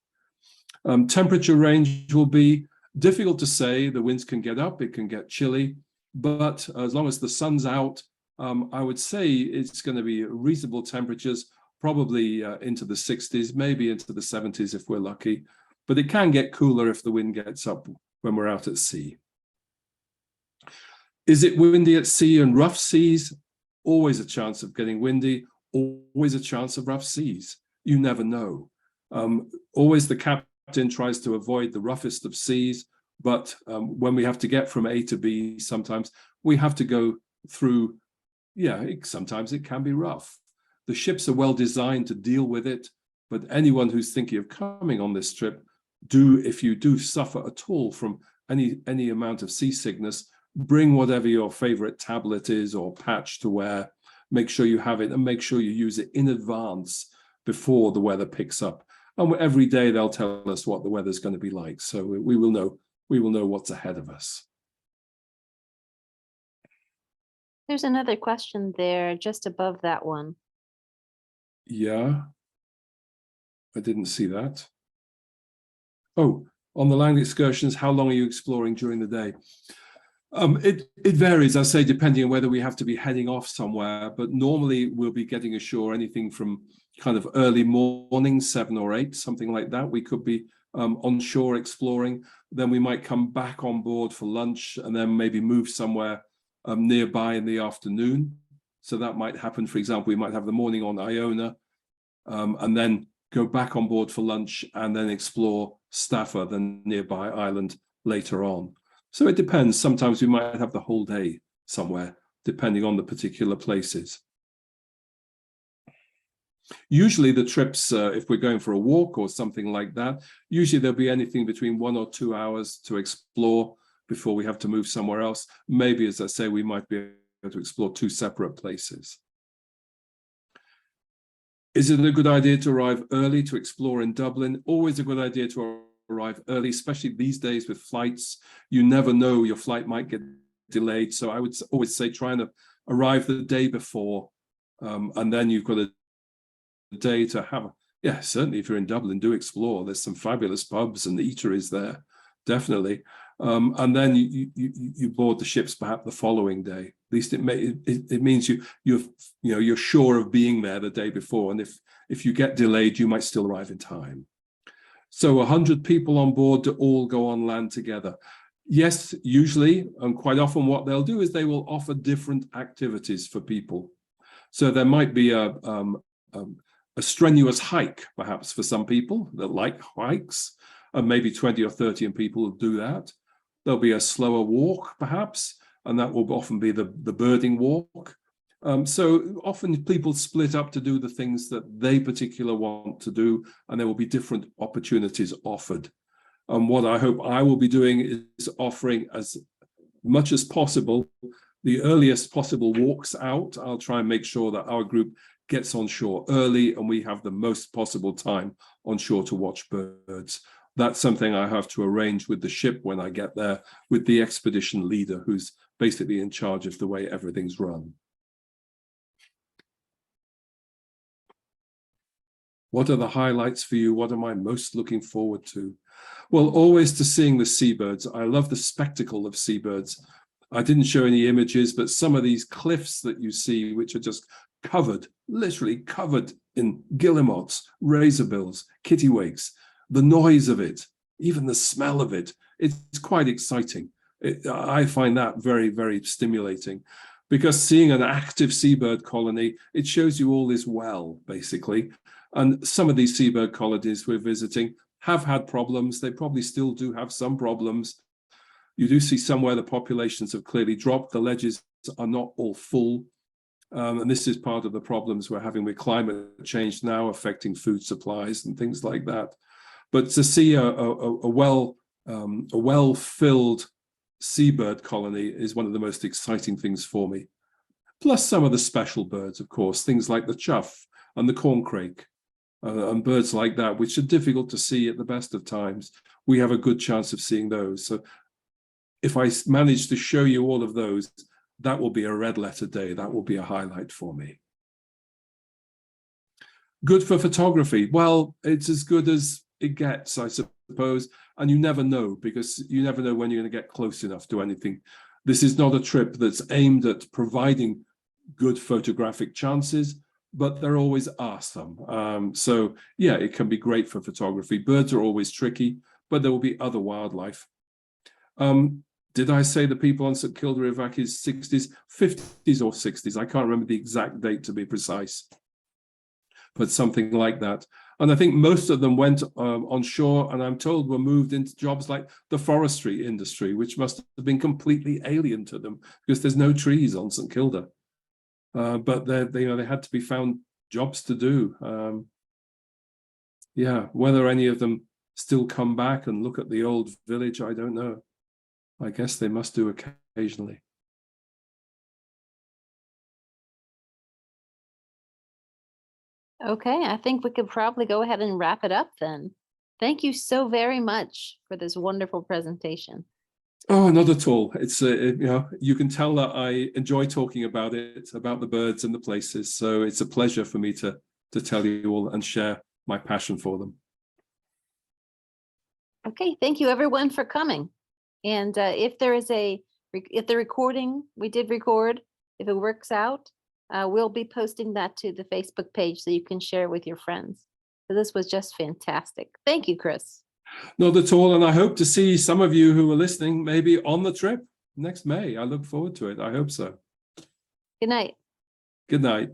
Temperature range will be difficult to say. The winds can get up, it can get chilly, but as long as the sun's out, I would say it's going to be reasonable temperatures, probably into the 60s, maybe into the 70s if we're lucky, but it can get cooler if the wind gets up when we're out at sea. Is it windy at sea and rough seas? Always a chance of getting windy, always a chance of rough seas. You never know. Always the captain tries to avoid the roughest of seas, but when we have to get from A to B, sometimes we have to go through, sometimes it can be rough. The ships are well designed to deal with it, but anyone who's thinking of coming on this trip, if you do suffer at all from any amount of seasickness, bring whatever your favorite tablet is or patch to wear. Make sure you have it, and make sure you use it in advance before the weather picks up. And every day they'll tell us what the weather's going to be like, so we will know what's ahead of us. There's another question there just above that one. Yeah, I didn't see that. Oh, on the land excursions, how long are you exploring during the day? It varies, I say, depending on whether we have to be heading off somewhere, but normally we'll be getting ashore anything from kind of early morning, 7 or 8, something like that. We could be on shore exploring, then we might come back on board for lunch and then maybe move somewhere nearby in the afternoon. So that might happen. For example, we might have the morning on Iona and then go back on board for lunch and then explore Staffa, the nearby island, later on. So it depends. Sometimes we might have the whole day somewhere, depending on the particular places. Usually the trips, if we're going for a walk or something like that, usually there'll be anything between 1 or 2 hours to explore before we have to move somewhere else. Maybe, as I say, we might be able to explore 2 separate places. Is it a good idea to arrive early to explore in Dublin? Always a good idea to arrive early, especially these days with flights. You never know, your flight might get delayed. So I would always say try and arrive the day before, and then you've got a day to have. Yeah, certainly if you're in Dublin, do explore. There's some fabulous pubs and eateries there, definitely. And then you board the ships perhaps the following day. At least it means you're sure of being there the day before. And if you get delayed, you might still arrive in time. So 100 people on board to all go on land together. Yes, usually, and quite often what they'll do is they will offer different activities for people. So there might be a strenuous hike, perhaps, for some people that like hikes, and maybe 20 or 30 people will do that. There'll be a slower walk, perhaps, and that will often be the birding walk. So often people split up to do the things that they particularly want to do, and there will be different opportunities offered. And what I hope I will be doing is offering as much as possible the earliest possible walks out. I'll try and make sure that our group gets on shore early and we have the most possible time on shore to watch birds. That's something I have to arrange with the ship when I get there, with the expedition leader, who's basically in charge of the way everything's run. What are the highlights for you? What am I most looking forward to? Well, always to seeing the seabirds. I love the spectacle of seabirds. I didn't show any images, but some of these cliffs that you see, which are just covered, literally covered in guillemots, razorbills, kittiwakes, the noise of it, even the smell of it, it's quite exciting. I find that very, very stimulating, because seeing an active seabird colony, it shows you all is well, basically. And some of these seabird colonies we're visiting have had problems. They probably still do have some problems. You do see somewhere the populations have clearly dropped. The ledges are not all full. And this is part of the problems we're having with climate change now, affecting food supplies and things like that. But to see a well-filled seabird colony is one of the most exciting things for me. Plus some of the special birds, of course, things like the chough and the corncrake, and birds like that, which are difficult to see at the best of times. We have a good chance of seeing those. So if I manage to show you all of those, that will be a red letter day. That will be a highlight for me. Good for photography. Well, it's as good as it gets, I suppose. And you never know, because you never know when you're going to get close enough to anything. This is not a trip that's aimed at providing good photographic chances, but there always are some. So yeah, it can be great for photography. Birds are always tricky, but there will be other wildlife. Did I say the people on St Kilda Ivaki's 60s, 50s or 60s? I can't remember the exact date to be precise, but something like that. And I think most of them went on shore, and I'm told were moved into jobs like the forestry industry, which must have been completely alien to them because there's no trees on St Kilda. But they had to be found jobs to do. Yeah, whether any of them still come back and look at the old village, I don't know. I guess they must do occasionally. Okay, I think we could probably go ahead and wrap it up then. Thank you so very much for this wonderful presentation. Oh, not at all. It's you can tell that I enjoy talking about it, about the birds and the places. So it's a pleasure for me to tell you all and share my passion for them. Okay, thank you everyone for coming. And if the recording we did record, if it works out, we'll be posting that to the Facebook page so you can share it with your friends. So this was just fantastic. Thank you, Chris. Not at all. And I hope to see some of you who are listening maybe on the trip next May. I look forward to it. I hope so. Good night. Good night.